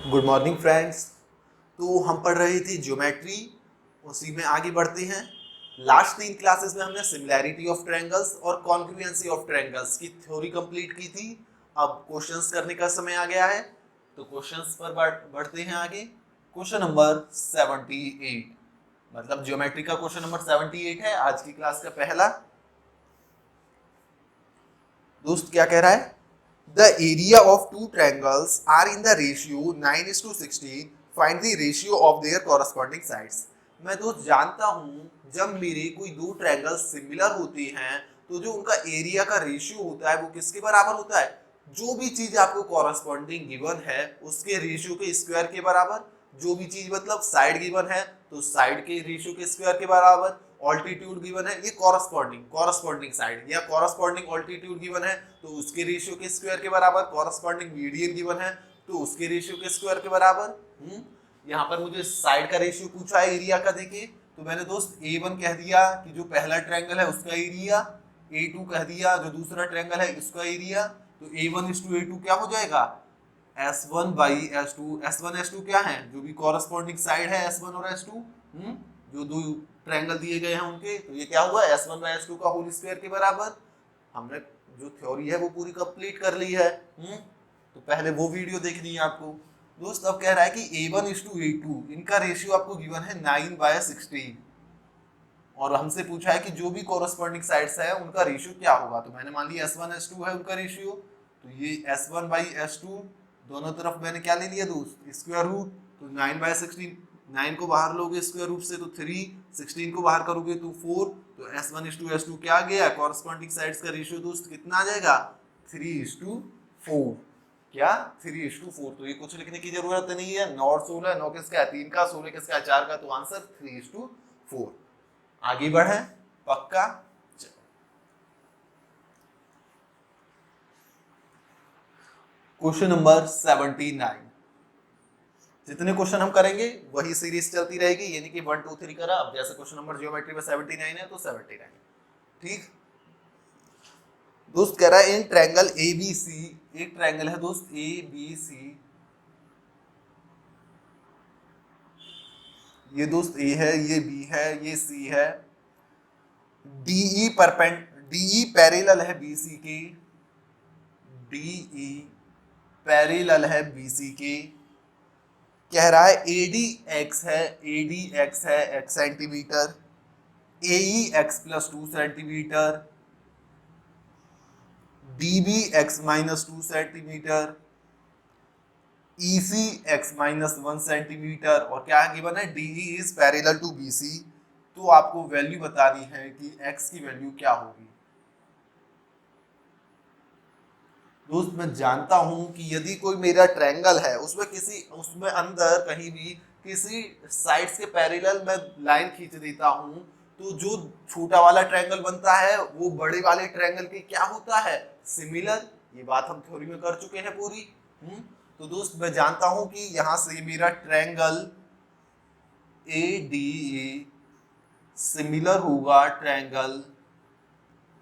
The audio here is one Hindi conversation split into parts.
Good morning friends. तो हम पढ़ रहे थे ज्योमेट्री, उसी में आगे बढ़ते हैं। लास्ट 3 क्लासेस में हमने सिमिलैरिटी ऑफ ट्रायंगल्स और कॉन्ग्रुएंसी ऑफ ट्रायंगल्स की थ्योरी कंप्लीट की थी। अब क्वेश्चंस करने का समय आ गया है, तो क्वेश्चंस पर बढ़ते हैं आगे। क्वेश्चन नंबर 78, मतलब ज्योमेट्री का क्वेश्चन नंबर 78 है आज की क्लास का पहला। दोस्त क्या कह रहा है? The area of two triangles are in the ratio 9:16. Find the ratio of their corresponding sides. मैं दोस्त जानता हूँ जब मेरे कोई दो ट्रायंगल सिमिलर होते हैं तो जो उनका एरिया का रेशियो होता है वो किसके बराबर होता है? जो भी चीज आपको कॉरस्पॉन्डिंग गिवन है उसके रेशियो के स्क्वायर के बराबर। जो भी चीज मतलब साइड गिवन है तो साइड के रेशियो के स्क्वायर के बराबर। ऑल्टीट्यूड गिवन है, ये कॉरस्पॉन्डिंग साइड या कॉरस्पॉन्डिंग ऑल्टीट्यूड गिवन है तो उसके रेशियो के स्क्वायर के बराबर। कॉरस्पॉन्डिंग मीडियन गिवन है तो उसके रेशियो के स्क्वायर के बराबर। यहाँ पर मुझे साइड का रेशियो पूछा है एरिया का, देखिए तो मैंने दोस्त A1 कह दिया कि जो पहला ट्रायंगल है उसका एरिया, A2 कह दिया जो दूसरा ट्रायंगल है इसका एरिया। तो A1:A2 क्या हो जाएगा? S1/S2। S1 S2 क्या है? जो भी कॉरस्पॉन्डिंग साइड है S1 और S2, जो दो ट्रायंगल दिए गए हैं उनके, तो ये क्या हुआ? S1/S2 का होल स्क्वायर के बराबर। हमने जो थ्योरी है वो पूरी कंप्लीट कर ली है। तो पहले वो वीडियो देखनी है आपको। दोस्त अब कह रहा है कि A1:A2 इनका रेशियो आपको गिवन है 9/16 और हमसे पूछा है कि जो भी कॉरस्पॉन्डिंग साइड्स है उनका रेशियो क्या होगा। तो मैंने मान लिया S1S2 है उनका रेशियो, तो ये S1/S2 दोनों तरफ मैंने क्या ले लिया दोस्त? Square root. तो 9/16, 9 को बाहर लोगे स्क्वायर रूट से तो 3, 16 को बाहर करोगे तो 4। तो S1:S2 क्या आ गया? कॉरस्पॉन्डिंग साइड्स का रेशियो दोस्त कितना आ जाएगा? 3:4। क्या? 3:4। तो ये कुछ लिखने की जरूरत नहीं है। 9 और 16, 9 किसका है? 3 का, 16 किसका है? 4 का। तो आंसर 3:4। आगे बढ़े पक्का। Question number 79। जितने क्वेश्चन हम करेंगे वही सीरीज चलती रहेगी, यानी कि 1 2 3 करा। अब जैसे क्वेश्चन नंबर ज्योमेट्री में 79 है तो 79। ठीक दोस्त, कह रहा है इन ट्रायंगल ABC, एक ट्रायंगल है दोस्त ABC, ये दोस्त A है, ये B है, ये C है। DE पैरेलल है BC के, DE पैरेलल है BC के। कह रहा है AD x है x centimetre, AE x+2 centimetre, DB x-2 centimetre, EC x-1 centimetre. और क्या गिवन है? DE is parallel to BC। तो आपको वैल्यू बतानी है कि x की वैल्यू क्या होगी। दोस्त मैं जानता हूं कि यदि कोई मेरा ट्रायंगल है उसमें अंदर कहीं भी किसी साइड्स के पैरेलल मैं लाइन खींच देता हूं तो जो छोटा वाला ट्रायंगल बनता है वो बड़े वाले ट्रायंगल के क्या होता है? सिमिलर। ये बात हम थ्योरी में कर चुके हैं पूरी। तो दोस्त मैं जानता हूं कि यहां से मेरा ट्रायंगल ADA सिमिलर होगा ट्रायंगल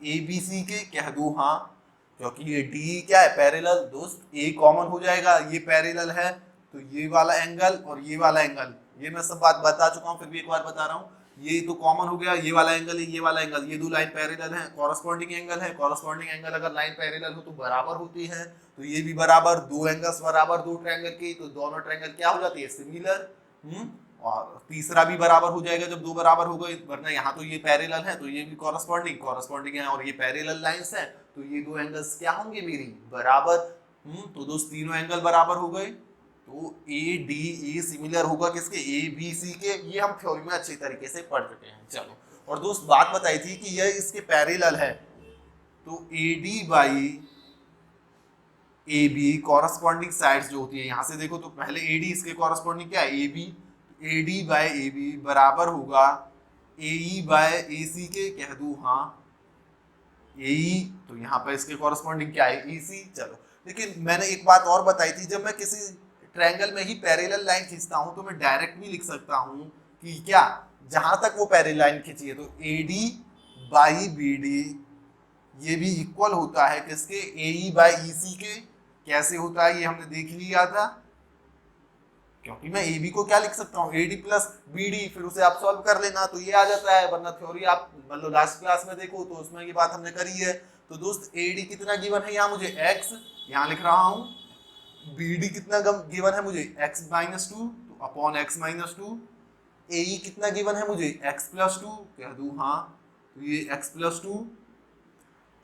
ABC के, कह दो हाँ, क्योंकि ये D क्या है? पैरेलल। दोस्त A कॉमन हो जाएगा, ये पैरेलल है तो ये वाला एंगल और ये वाला एंगल, ये मैं सब बात बता चुका हूँ फिर भी एक बार बता रहा हूँ। ये तो कॉमन हो गया, ये वाला एंगल ये वाला एंगल, ये दो लाइन पैरेलल है, कॉरस्पॉन्डिंग एंगल है। कॉरस्पॉन्डिंग एंगल अगर लाइन पैरेलल हो तो बराबर होती है, तो ये भी बराबर, दो एंगल्स बराबर दो ट्रायंगल की, तो दोनों ट्रायंगल क्या हो जाती है? सिमिलर। और तीसरा भी बराबर हो जाएगा जब दो बराबर हो गए, वरना यहाँ तो ये पैरेलल है तो ये भी कॉरस्पॉन्डिंग है और ये पैरेलल लाइंस है तो ये दो एंगल्स क्या होंगे मेरी? बराबर। तो दोस्त तीनों एंगल बराबर हो गए, तो ADE सिमिलर होगा किसके? ABC के। ये हम थ्योरी में अच्छी तरीके से पढ़ चुके हैं। चलो, और दोस्त बात बताई थी कि यह इसके पैरेलल है, तो AD/AB कॉरस्पॉन्डिंग साइड्स जो होती है, यहां से देखो तो पहले AD इसके कॉरस्पॉन्डिंग क्या है? AB। AD/AB बराबर होगा AE/AC के, कह दू हाँ AE। तो यहाँ पर इसके कॉरस्पॉन्डिंग क्या है? EC। चलो, लेकिन मैंने एक बात और बताई थी, जब मैं किसी ट्रायंगल में ही पैरेलल लाइन खींचता हूं तो मैं डायरेक्ट भी लिख सकता हूं कि क्या, जहां तक वो पैरेलल लाइन खींची है तो AD/BD ये भी इक्वल होता है किसके? AE/EC के। कैसे होता है ये हमने देख लिया था। क्योंकि मैं ए बी को क्या लिख सकता हूँ, A D plus B D, फिर उसे आप सॉल्व कर लेना तो ये आ जाता है, वरना थ्योरी आप मतलब लास्ट क्लास में देखो तो उसमें ये बात हमने करी है। तो दोस्त ए डी कितना गिवन है, यहाँ मुझे एक्स यहाँ लिख रहा हूँ, बी डी कितना गिवन है मुझे एक्स माइनस टू, तो अपॉन एक्स माइनस टू, ए ई कितना गिवन है मुझे एक्स प्लस टू, कह दूं हाँ, तो ये एक्स प्लस टू,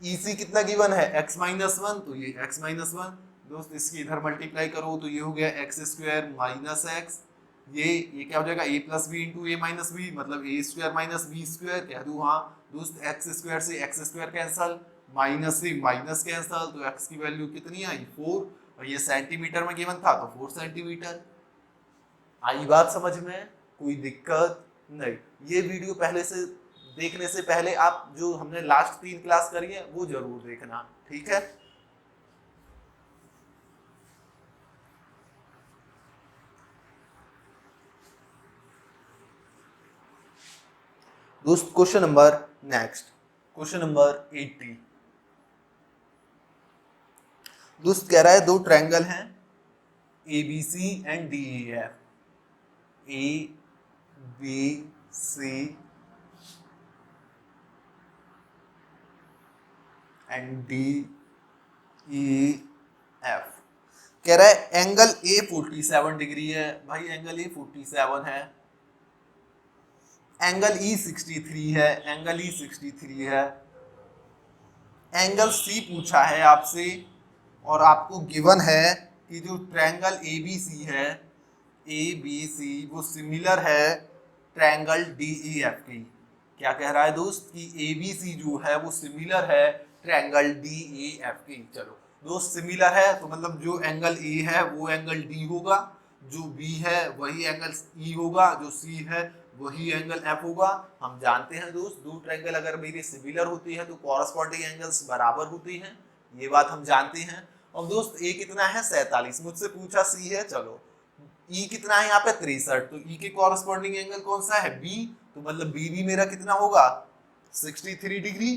ई सी कितना गिवन है एक्स माइनस वन, तो ये एक्स माइनस वन। दोस्त इसकी इधर मल्टीप्लाई करो तो ये हो गया एक्स स्क्वायर माइनस एक्स, ये क्या हो जाएगा ए प्लस बी इंटू ए माइनस बी, मतलब ए स्क्वायर माइनस बी स्क्वायर, कह दूं हाँ। दोस्त एक्स स्क्वायर से एक्स स्क्वायर कैंसल, माइनस से माइनस कैंसल, तो एक्स की वैल्यू कितनी आई 4, और ये सेंटीमीटर में गिवन था तो 4 सेंटीमीटर। आई बात समझ में, कोई दिक्कत नहीं। ये वीडियो पहले से देखने से पहले आप जो हमने लास्ट 3 क्लास करी है वो जरूर देखना, ठीक है। दोस्त question number next, question number 80। दोस्त कह रहा है दो ट्रायंगल हैं A B C and D E F, A B C and D E F. कह रहा है एंगल ए 47 डिग्री है, भाई एंगल ए 47 है, एंगल ई 63 है, एंगल ई 63 है, एंगल सी पूछा है आपसे, और आपको गिवन है कि जो ट्रायंगल ए बी सी है, ए बी सी वो सिमिलर है ट्रायंगल डी ई एफ की। क्या कह रहा है दोस्त कि ए बी सी जो है वो सिमिलर है ट्रायंगल डी ई एफ की। चलो दोस्त सिमिलर है तो मतलब जो एंगल ए है वो एंगल डी होगा, जो बी है वही एंगल ई होगा, जो सी है वही एंगल एफ होगा। हम जानते हैं दोस्त दो ट्रायंगल अगर मेरी सिमिलर होती है तो कॉरस्पॉन्डिंग एंगल्स बराबर होती हैं, ये बात हम जानते हैं। और दोस्त ए कितना है 47, मुझसे पूछा सी है, चलो ई कितना है यहाँ पे 63, तो ई के कॉरस्पॉन्डिंग एंगल कौन सा है बी, तो मतलब बी भी मेरा कितना होगा 63 डिग्री,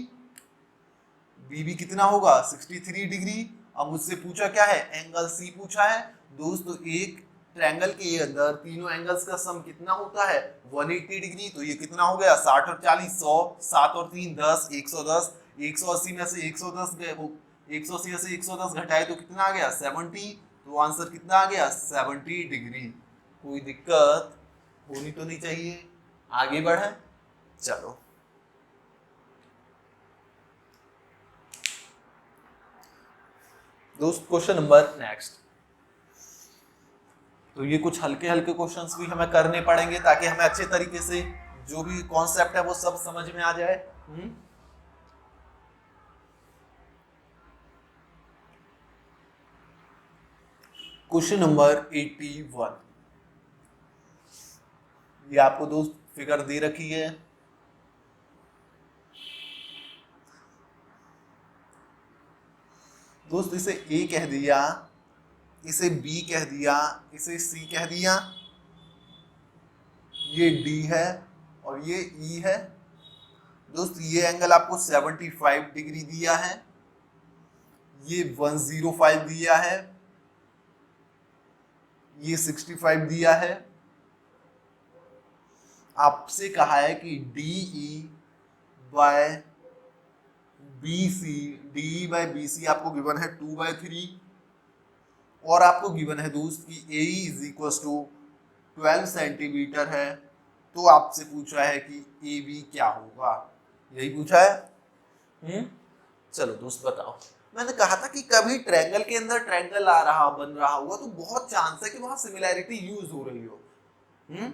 बी भी कितना होगा 63 डिग्री। अब मुझसे पूछा क्या है एंगल सी पूछा है दोस्त, तो एक ट्रायंगल के अंदर तीनों एंगल्स का सम कितना होता है 180 डिग्री, तो ये कितना हो गया 60 और 40 100, 7 और 3 10, 110, 180 में से 110 गए, वो 180 में से 110 घटाए तो कितना आ गया 70, तो आंसर कितना आ गया 70 डिग्री। कोई दिक्कत होनी तो नहीं चाहिए, आगे बढ़े चलो। दोस्त क्वेश्चन नंबर नेक्स्ट, तो ये कुछ हल्के हल्के क्वेश्चंस भी हमें करने पड़ेंगे ताकि हमें अच्छे तरीके से जो भी कॉन्सेप्ट है वो सब समझ में आ जाए। क्वेश्चन नंबर 81, ये आपको दोस्त फिगर दे रखी है, दोस्त इसे ए कह दिया, इसे बी कह दिया, इसे सी कह दिया, ये डी है और ये ई है। दोस्त ये एंगल आपको 75 डिग्री दिया है, ये 105 दिया है, ये 65 दिया है। आपसे कहा है कि D E by B C, D E by B C आपको गिवन है 2/3, और आपको गिवन है दोस्त कि ए इज इक्वल टू 12 सेंटीमीटर है। तो आपसे पूछा है कि ए बी क्या होगा, यही पूछा है। चलो दोस्त बताओ, मैंने कहा था कि कभी ट्रायंगल के अंदर ट्रायंगल आ रहा बन रहा होगा तो बहुत चांस है कि वहां सिमिलैरिटी यूज हो रही हो।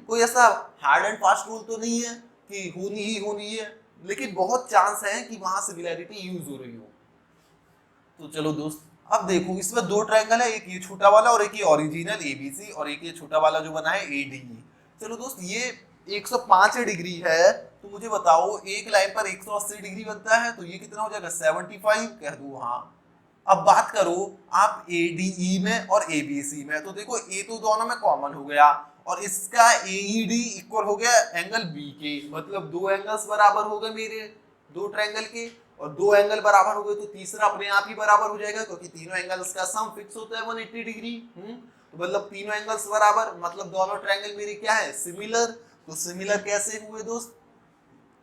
कोई ऐसा हार्ड एंड फास्ट रूल तो नहीं है कि होनी ही है, लेकिन बहुत चांस है कि वहां सिमिलैरिटी यूज हो रही हो। तो चलो दोस्त अब देखो इसमें दो ट्रायंगल है, एक ये छोटा वाला और एक ये ओरिजिनल एबीसी, और एक ये छोटा वाला जो बना है एडीई। चलो दोस्त ये 105 डिग्री है, तो मुझे बताओ एक लाइन पर 180 डिग्री बनता है, तो ये कितना हो जाएगा 75, कह दो हाँ। अब बात करो आप एडीई में और एबीसी में, तो देखो ए तो दोनों में कॉमन हो गया और इसका एईडी इक्वल हो गया एंगल बी के, मतलब दो एंगल्स बराबर हो गए मेरे दो ट्रायंगल के, और दो एंगल बराबर हो गए तो तीसरा अपने आप ही बराबर हो जाएगा क्योंकि तीनों एंगल्स का सम फिक्स होता है 180 डिग्री। तो मतलब तीनों एंगल्स बराबर, मतलब दोनों ट्रायंगल मेरी क्या है, सिमिलर। तो सिमिलर कैसे हुए दोस्त,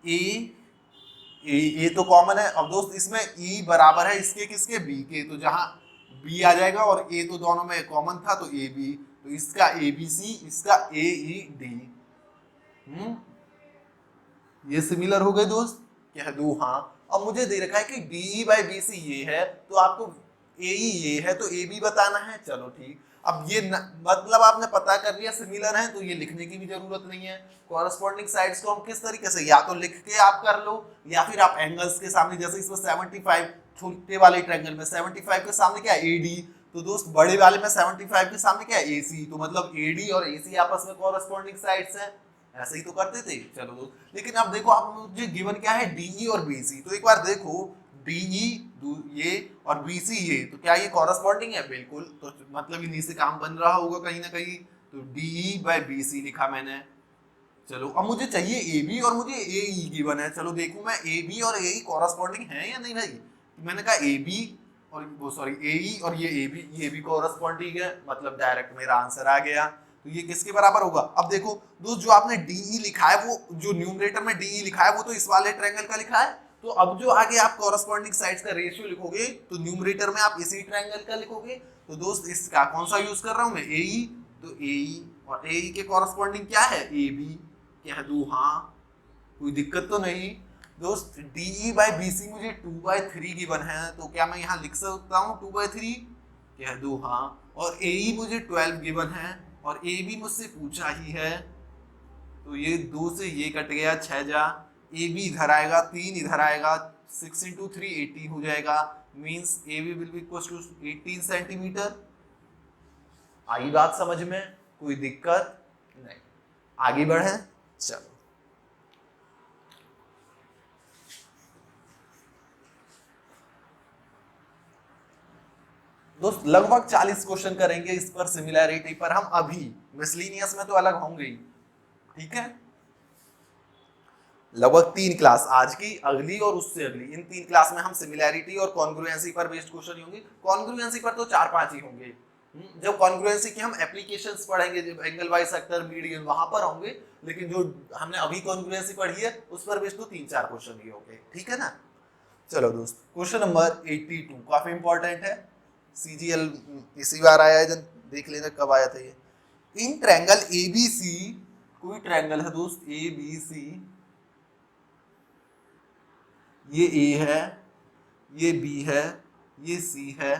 ए तो कॉमन है। अब दोस्त इसमें ई बराबर है इसके किसके, बी के, तो जहां बी आ जाएगा और ए तो दोनों में कॉमन था तो ए बी, तो इसका ए बी सी, इसका ए ई डी। ये सिमिलर हो गए दोस्त, कह दू हाँ। अब मुझे दे रखा है कि डी बाई बी सी ये है, तो आपको ए ये है तो ए बी बताना है। चलो ठीक, अब ये मतलब आपने पता कर लिया सिमिलर है, तो ये लिखने की भी जरूरत नहीं है। कॉरस्पॉन्डिंग साइड्स को हम किस तरीके से, या तो लिख के आप कर लो, या फिर आप एंगल्स के सामने, जैसे इसमें 75 छोटे वाले ट्रायंगल में 75 के सामने क्या है, एडी, तो दोस्त बड़े वाले में 75 के सामने क्या है, एसी, तो मतलब एडी और एसी आपस में कॉरस्पॉन्डिंग साइड्स हैं। ऐसे ही तो करते थे। चलो दोस्त, लेकिन अब देखो आप मुझे गिवन क्या है, डीई और बीसी, तो एक बार देखो डीई ये और बीसी ये, तो क्या ये कॉरस्पॉन्डिंग है, बिल्कुल। तो मतलब इन्हीं से काम बन रहा होगा कहीं ना कहीं, तो डीई बाय बीसी लिखा मैंने। चलो अब मुझे चाहिए ए बी और मुझे ए ई गिवन है। चलो देखूं मैं ए बी और ए ई कॉरस्पॉन्डिंग है या नहीं भाई। तो मैंने कहा ए बी और वो सॉरी ए ई और ये भी कॉरस्पॉन्डिंग है, मतलब डायरेक्ट मेरा आंसर आ गया। तो ये किसके बराबर होगा, अब देखो दोस्त, जो आपने डीई लिखा है, वो जो न्यूमरेटर में डीई लिखा है वो तो इस वाले ट्रायंगल का लिखा है। तो अब जो आगे आप कॉरस्पॉन्डिंग साइड्स का रेशियो लिखोगे, तो न्यूमरेटर में आप इसी ट्रायंगल का लिखोगे। तो दोस्त इसका कौन सा यूज कर रहा हूं मैं, ए ई, तो ए ई और ए ई के कॉरस्पॉन्डिंग क्या है, ए बी, कह दूं हाँ, कोई दिक्कत तो नहीं। दोस्त डीई बाई बी सी मुझे 2/3 गिवन है, तो क्या मैं यहाँ लिख सकता हूँ 2/3, कह दूं हाँ। और ए ई मुझे 12 गिवन है, और ए भी मुझसे पूछा ही है, तो ये 2 से ये कट गया, 6 जा, ए बी इधर आएगा, 3 इधर आएगा, 6 × 3 18 हो जाएगा, means A B will be equal to 18 centimetre. आई बात समझ में, कोई दिक्कत नहीं, आगे बढ़े। चलो दोस्त, लगभग 40 क्वेश्चन करेंगे इस पर, सिमिलैरिटी पर हम अभी, मिसलिनियस में तो अलग होंगे ही, ठीक है। लगभग 3 क्लास, आज की, अगली और उससे अगली, इन 3 क्लास में हम सिमिलैरिटी और कॉन्ग्रुएंसी पर बेस्ड क्वेश्चन ही होंगे। कॉन्ग्रुएंसी पर तो 4-5 ही होंगे। जब कॉन्ग्रुएंसी की हम एप्लीकेशंस पढ़ेंगे, जब एंगल बाइसेक्टर, मीडियन, वहां पर होंगे, लेकिन जो हमने अभी कॉन्ग्रुएंसी पढ़ी है उस पर बेस्ड तो 3-4 क्वेश्चन ही होंगे, ठीक है ना। चलो दोस्त, क्वेश्चन नंबर 82 काफी इंपॉर्टेंट है, सीजीएल इसी बार आया है, देख लेना कब आया था ये। इन ट्रायंगल एबीसी, कोई ट्रायंगल है दोस्त एबीसी, ये ए है, ये बी है, ये सी है,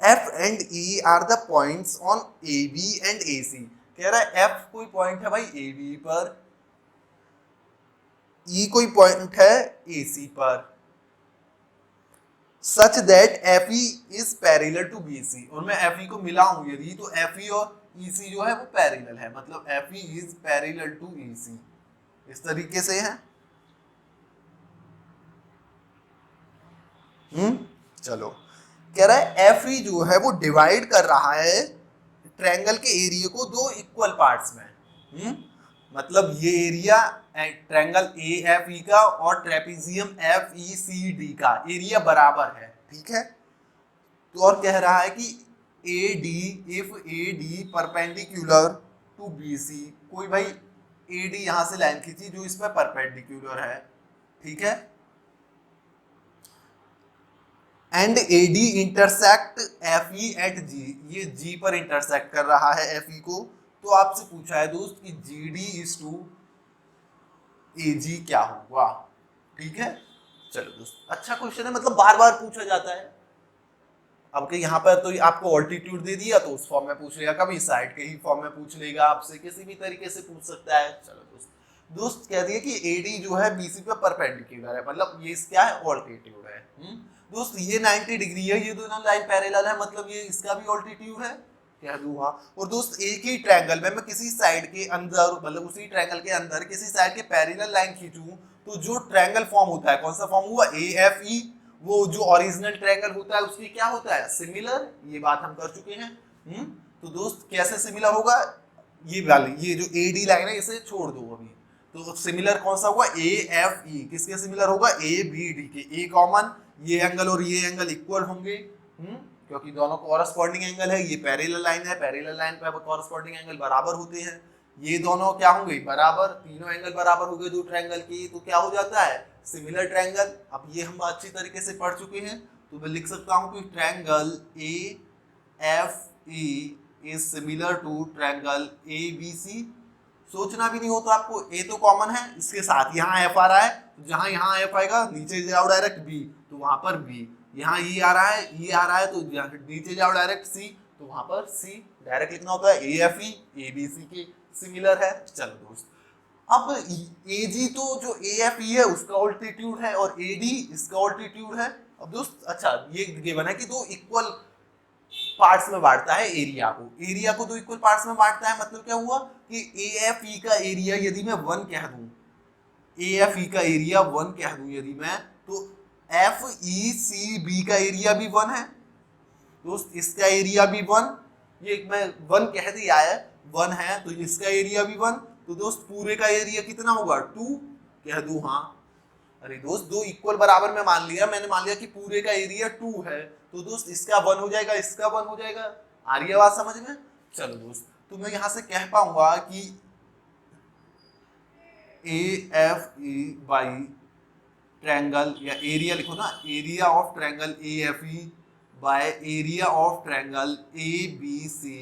F and E are the points on A B and A C. कह रहा है एफ कोई पॉइंट है भाई ए बी पर, ई कोई पॉइंट है ए सी पर, such that F E is parallel to B C, और मैं एफ ई को मिला हूं यदि, तो एफ ई और ई सी जो है वो पैरेलल है, मतलब F E is parallel to E C, इस तरीके से है। चलो, कह रहा है एफ ई जो है वो डिवाइड कर रहा है ट्रायंगल के एरिया को 2 इक्वल पार्ट्स में। मतलब ये area triangle A F E का और trapezium F E C D का एरिया बराबर है, ठीक है। तो और कह रहा है कि A D, if A D perpendicular to B C, कोई भाई ए डी यहां से लाइन खींची जो इस पर परपेंडिकुलर है, ठीक है, and A D intersect F E at G, ये जी पर इंटरसेक्ट कर रहा है एफ ई को। तो आपसे पूछा है दोस्त कि जी डी इज टू ए जी क्या होगा, ठीक है। चलो दोस्त, अच्छा क्वेश्चन है, मतलब बार बार पूछा जाता है। अब के यहाँ पर तो आपको ऑल्टीट्यूड दे दिया तो उस फॉर्म में पूछ लेगा, कभी साइड के ही फॉर्म में पूछ लेगा, आपसे किसी भी तरीके से पूछ सकता है। चलो दोस्त कह दिया कि एडी जो है बीसी पे परपेंडिकुलर है, मतलब ये क्या है, ऑल्टीट्यूड है। दोस्त ये 90 डिग्री है, ये दोनों लाइन पैरेलल है, मतलब ये इसका भी ऑल्टीट्यूड है, कह दूं हाँ। और दोस्त एक ही ट्रायंगल में मैं किसी साइड के अंदर, मतलब उसी ट्रायंगल के अंदर किसी साइड के पैरेलल लाइन खींचूं, तो जो ट्रायंगल फॉर्म होता है, कौन सा फॉर्म हुआ, ए एफ ई, वो जो ओरिजिनल ट्रायंगल होता है उसकी क्या होता है, सिमिलर। ये बात हम कर चुके हैं। तो दोस्त कैसे सिमिलर होगा, ये वाली, ये जो ए डी लाइन है इसे छोड़ दो अभी, तो सिमिलर कौन सा होगा, ए एफ ई, किसके सिमिलर होगा, ए बी डी के, ए कॉमन, ये एंगल और ये एंगल इक्वल होंगे, क्योंकि दोनों कॉरस्पॉन्डिंग एंगल है, ये पैरेलल लाइन है, पैरेलल लाइन पे कॉरस्पॉन्डिंग एंगल बराबर होते हैं, ये दोनों क्या होंगे बराबर, तीनों एंगल बराबर हो गए दो ट्रायंगल के, तो क्या हो जाता है सिमिलर ट्रायंगल। अब ये हम अच्छी तरीके से पढ़ चुके हैं, तो मैं लिख सकता हूं कि triangle AFE is similar to triangle ABC। सोचना भी नहीं होता आपको, ए तो कॉमन है, इसके साथ यहाँ एफ आ रहा है, तो जहां यहाँ एफ आएगा नीचे जाओ डायरेक्ट बी, तो वहां पर बी, यहाँ ई आ रहा है, ई आ रहा है तो नीचे जाओ डायरेक्ट सी, तो वहां पर सी डायरेक्ट लिखना होता है। AFE ABC के सिमिलर है। चलो दोस्त, अब AG तो जो AFE है उसका ऑल्टीट्यूड है और AD इसका ऑल्टीट्यूड है। अब दोस्त अच्छा ये गिवन है कि दो इक्वल पार्ट्स में बांटता है एरिया को, एरिया को दो इक्वल पार्ट्स में बांटता है, मतलब क्या हुआ कि AFE का एरिया यदि मैं 1 कह दूं, AFE का एरिया 1 कह दूं यदि मैं, तो FECB का एरिया भी 1 है दोस्त, इसका एरिया भी 1, ये मैं 1 कह दिया है 1 है, तो इसका एरिया भी 1, तो दोस्त पूरे का एरिया कितना होगा 2 कह दूं, हाँ अरे दोस्त दो इक्वल बराबर में मान लिया, मैंने मान लिया कि पूरे का एरिया 2 है, तो दोस्त इसका 1 हो जाएगा, इसका 1 हो जाएगा। आ रही है बात समझ में। चलो दोस्त, तो मैं यहां से कह पाऊंगा कि AFE बाई ट्रायंगल, या एरिया लिखो ना, area of triangle AFE by area of triangle ABC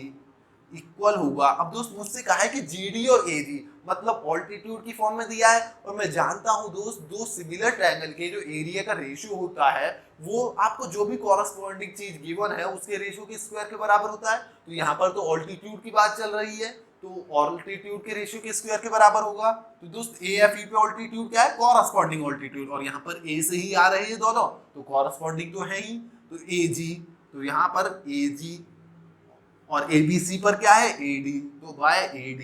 equal होगा। अब दोस्त मुझसे कहा है कि GD और AG मतलब ऑल्टीट्यूड की फॉर्म में दिया है, और मैं जानता हूं दोस्त दो सिमिलर ट्रायंगल के जो एरिया का रेशियो होता है वो आपको जो भी कॉरस्पॉन्डिंग चीज गिवन है उसके रेशियो के स्क्वायर के बराबर होता है। तो यहाँ पर तो ऑल्टीट्यूड की बात चल रही है, तो ऑल्टीट्यूड के रेशियो के स्क्वायर के बराबर होगा। तो दोस्त AFE पे ऑल्टीट्यूड क्या है, कॉरस्पॉन्डिंग ऑल्टीट्यूड, और यहाँ पर A से ही आ रहे हैं दोनों, तो कॉरस्पॉन्डिंग तो है ही, तो AG, तो यहाँ पर AG और ABC पर क्या है AD, तो बाय AD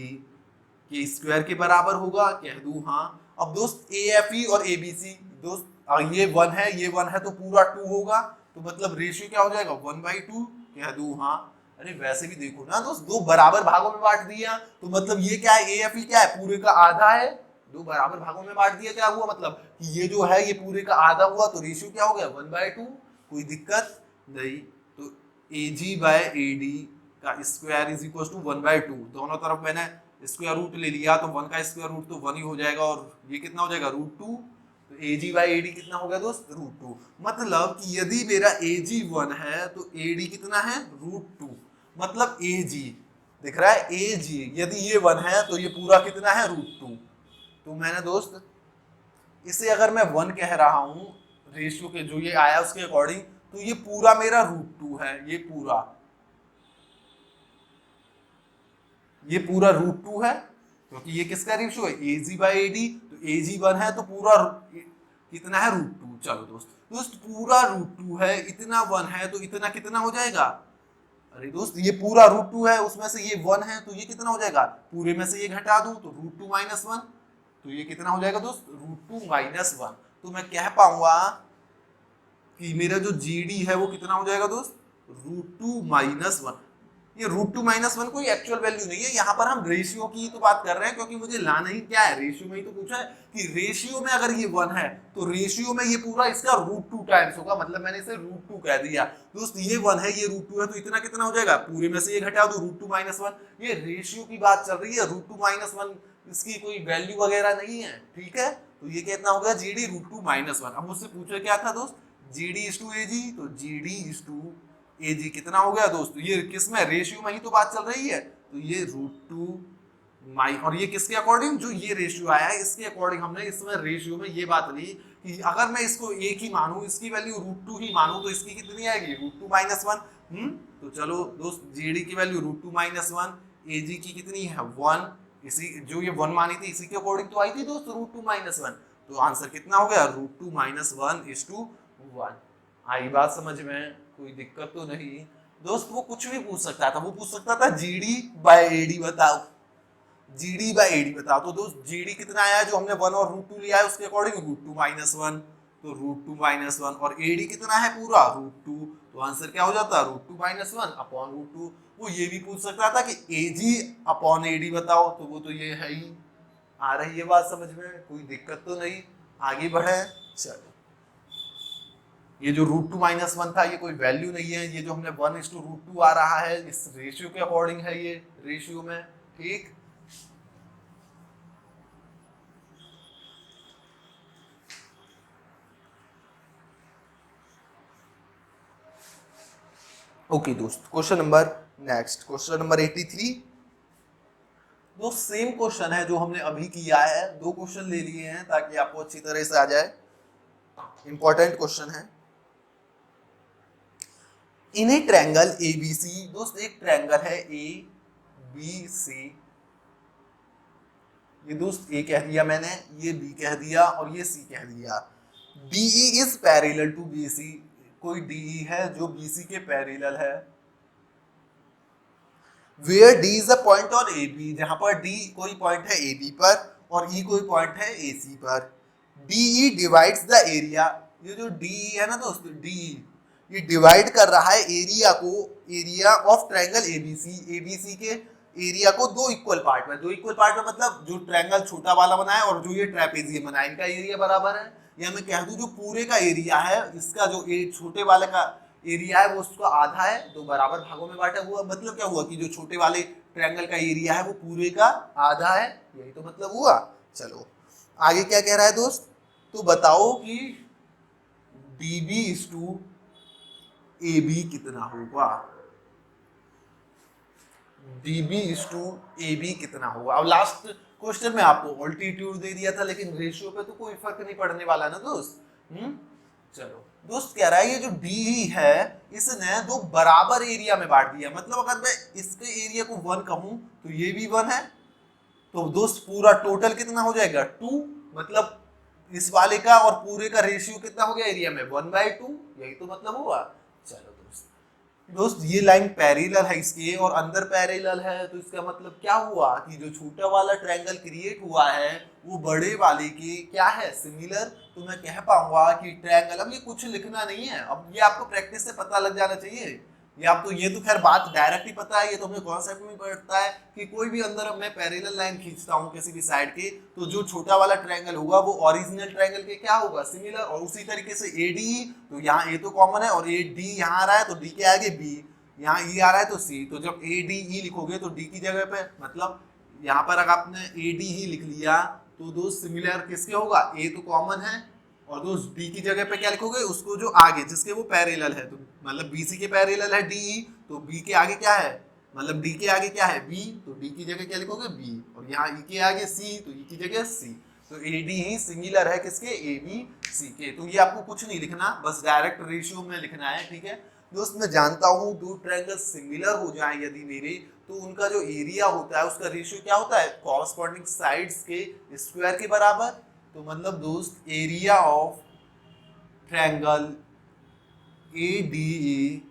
के स्क्वायर के बराबर होगा, कह दूं हाँ। अब दोस्त AFE और ABC दोस्त ये 1 है, ये 1 है, तो पूरा 2 होगा, तो मतलब रेशियो क्या हो जाएगा 1/2, कह दूं हाँ। अरे वैसे भी देखो ना दोस्त, दो बराबर भागों में बांट दिया, तो मतलब ये क्या है AFE क्या है पूरे का आधा है, दो बराबर भागों में बांट दिया, क्या हुआ मतलब कि ये जो है ये पूरे का आधा हुआ, तो रेशियो क्या हो गया 1/2, कोई दिक्कत नहीं। तो AG/AD का स्क्वायर इज इक्वल टू 1/2, दोनों तरफ मैंने स्क्वायर रूट ले लिया, तो 1 का स्क्वायर रूट तो 1 ही हो जाएगा, और ये कितना हो जाएगा √2, तो AG/AD कितना हो गया दोस्त √2, मतलब कि यदि मेरा AG 1 है तो AD कितना है √2, मतलब AG दिख रहा है AG यदि ये 1 है तो ये पूरा कितना है √2। तो मैंने दोस्त इसे अगर मैं 1 कह रहा हूं रेशियो के जो ये आया उसके अकॉर्डिंग, तो ये पूरा मेरा √2 है, ये पूरा √2 है, क्योंकि ये किसका रेशियो है AG/AD, तो AG 1 है तो पूरा कितना है √2। चलो दोस्त पूरा √2 है, इतना 1 है तो इतना कितना हो जाएगा, अरे दोस्त ये पूरा √2 है, उसमें से ये 1 है तो ये कितना हो जाएगा, पूरे में से ये घटा दूं तो √2 - 1, तो ये कितना हो जाएगा दोस्त √2 - 1। तो मैं कह पाऊंगा कि मेरा जो GD है वो कितना हो जाएगा दोस्त √2 - 1। ये √2 - 1 कोई एक्चुअल वैल्यू नहीं है, यहाँ पर हम रेशियो की तो बात कर रहे हैं, क्योंकि मुझे लाना ही क्या है रेशियो में ही तो पूछा है कि रेशियो में अगर ये 1 है तो रेशियो में ये पूरा इसका √2 टाइम्स होगा, मतलब मैंने इसे √2 कह दिया। दोस्त ये 1 है, ये √2 है, तो इतना कितना हो जाएगा, पूरे में से ये घटा दो √2 - 1, ये रेशियो की बात चल रही है, √2 - 1 इसकी कोई वैल्यू वगैरह नहीं है, ठीक है। तो ये कितना हो गया GD √2 - 1। अब मुझसे पूछे क्या था दोस्त GD = AG, तो GD = AG कितना हो गया दोस्त, ये किस में रेशियो में ही तो बात चल रही है, तो ये √2 और ये किसके अकॉर्डिंग जो ये रेशियो आया है इसके अकॉर्डिंग हमने इसमें रेशियो में ये बात ली कि अगर मैं इसको एक ही मानूं, इसकी वैल्यू √2 ही मानूं, तो इसकी कितनी आएगी √2 - 1। तो चलो दोस्त GD की वैल्यू √2 - 1, AG की कितनी है 1, इसी जो ये 1 मानी थी इसी के अकॉर्डिंग तो आई थी दोस्त √2 - 1, तो आंसर कितना हो गया √2 - 1 = 1। आई बात समझ में, कोई दिक्कत तो नहीं दोस्त। वो कुछ भी पूछ सकता था, वो पूछ सकता था GD/AD बताओ, GD/AD बताओ, तो दोस्त GD कितना आया जो हमने 1 और √2 लिया है उसके अकॉर्डिंग √2 - 1, तो √2 - 1, और AD कितना है पूरा √2, तो आंसर क्या हो जाता √2 - 1/√2। वो ये भी पूछ सकता था कि AG/AD बताओ, तो वो तो ये है ही। आ रही है बात समझ में, कोई दिक्कत तो नहीं, आगे बढ़े। चलो ये जो √2 - 1 था ये कोई वैल्यू नहीं है, ये जो हमने 1:√2 आ रहा है इस रेशियो के अकॉर्डिंग है, ये रेशियो में, ठीक। ओके दोस्त, क्वेश्चन नंबर 83। दोस्त सेम क्वेश्चन है जो हमने अभी किया है, 2 क्वेश्चन ले लिए हैं ताकि आपको अच्छी तरह से आ जाए। इंपॉर्टेंट क्वेश्चन है। इन ए ट्रायंगल ABC, दोस्त एक ट्रायंगल है ABC, ये दोस्त A कह दिया मैंने, ये B कह दिया और ये C कह दिया। DE is parallel to BC, कोई DE है जो BC के पैरेलल है। Where D is a point on AB, जहां पर D कोई पॉइंट है AB पर और E कोई पॉइंट है AC पर। DE divides the area, ये जो DE है ना दोस्त, DE ये डिवाइड कर रहा है एरिया को, एरिया ऑफ ट्रायंगल ABC के एरिया को 2 इक्वल पार्ट में। 2 इक्वल पार्ट में मतलब जो ट्रायंगल छोटा वाला बना है और जो ये ट्रेपेजियम बना है, इनका एरिया बराबर है। या मैं कह दूं जो पूरे का एरिया है, इसका जो छोटे वाले का एरिया है वो उसका आधा है, 2 बराबर भागों में बांटा हुआ। मतलब क्या हुआ कि जो छोटे वाले ट्रायंगल का एरिया है वो पूरे का आधा है, यही तो मतलब हुआ। चलो आगे क्या कह रहा है दोस्त, तो बताओ कि DB/AB कितना होगा। DB/AB कितना होगा। अब लास्ट क्वेश्चन में आपको ऑल्टीट्यूड दे दिया था, लेकिन रेशियो पे तो कोई फर्क नहीं पड़ने वाला ना दोस्त। चलो दोस्त कह रहा है ये जो DE है इसने 2 बराबर एरिया में बांट दिया। मतलब अगर मैं इसके एरिया को 1 कहूं तो ये भी 1 है, तो दोस्त पूरा टोटल कितना हो जाएगा 2। मतलब इस वाले का और पूरे का रेशियो कितना हो गया एरिया में 1/2, यही तो मतलब हुआ। चलो दोस्त ये लाइन पैरेलल है इसके और अंदर पैरेलल है, तो इसका मतलब क्या हुआ कि जो छोटा वाला ट्रायंगल क्रिएट हुआ है वो बड़े वाले के क्या है, सिमिलर। तो मैं कह पाऊंगा कि ट्रायंगल, अब ये कुछ लिखना नहीं है, अब ये आपको प्रैक्टिस से पता लग जाना चाहिए। ये तो खैर बात डायरेक्ट ही पता है, ये तो हमें कॉन्सेप्ट में पड़ता है कि कोई भी अंदर मैं पैरेलल लाइन खींचता हूँ किसी भी साइड के, तो जो छोटा वाला ट्रायंगल होगा वो ओरिजिनल ट्रायंगल के क्या होगा, सिमिलर। और उसी तरीके से ADE, तो यहाँ A तो कॉमन है और AD यहाँ आ रहा है तो D के आगे B, यहाँ E आ रहा है तो C। तो जब ADE लिखोगे तो D की जगह पे, मतलब यहाँ पर अगर आपने AD ही लिख लिया तो दोस्त सिमिलर किसके होगा, A तो कॉमन है और दोस्त D की जगह पे क्या लिखोगे, उसको जो आगे जिसके वो पैरेलल है, तो मतलब BC के पैरेलल है DE, तो B के आगे क्या है, मतलब D के आगे क्या है B, तो D की जगह क्या लिखोगे B, और यहाँ E के आगे C, तो E की जगह C। तो AD ही सिमिलर है किसके, ABC के। तो ये आपको कुछ नहीं लिखना, बस डायरेक्ट रेशियो में लिखना है, ठीक है दोस्त। मैं जानता हूँ 2 ट्रायंगल सिमिलर हो जाए यदि मेरे, तो उनका जो एरिया होता है उसका रेशियो क्या होता है, कॉरस्पॉन्डिंग साइड्स के स्क्वायर के बराबर। तो मतलब दोस्त area of triangle ADE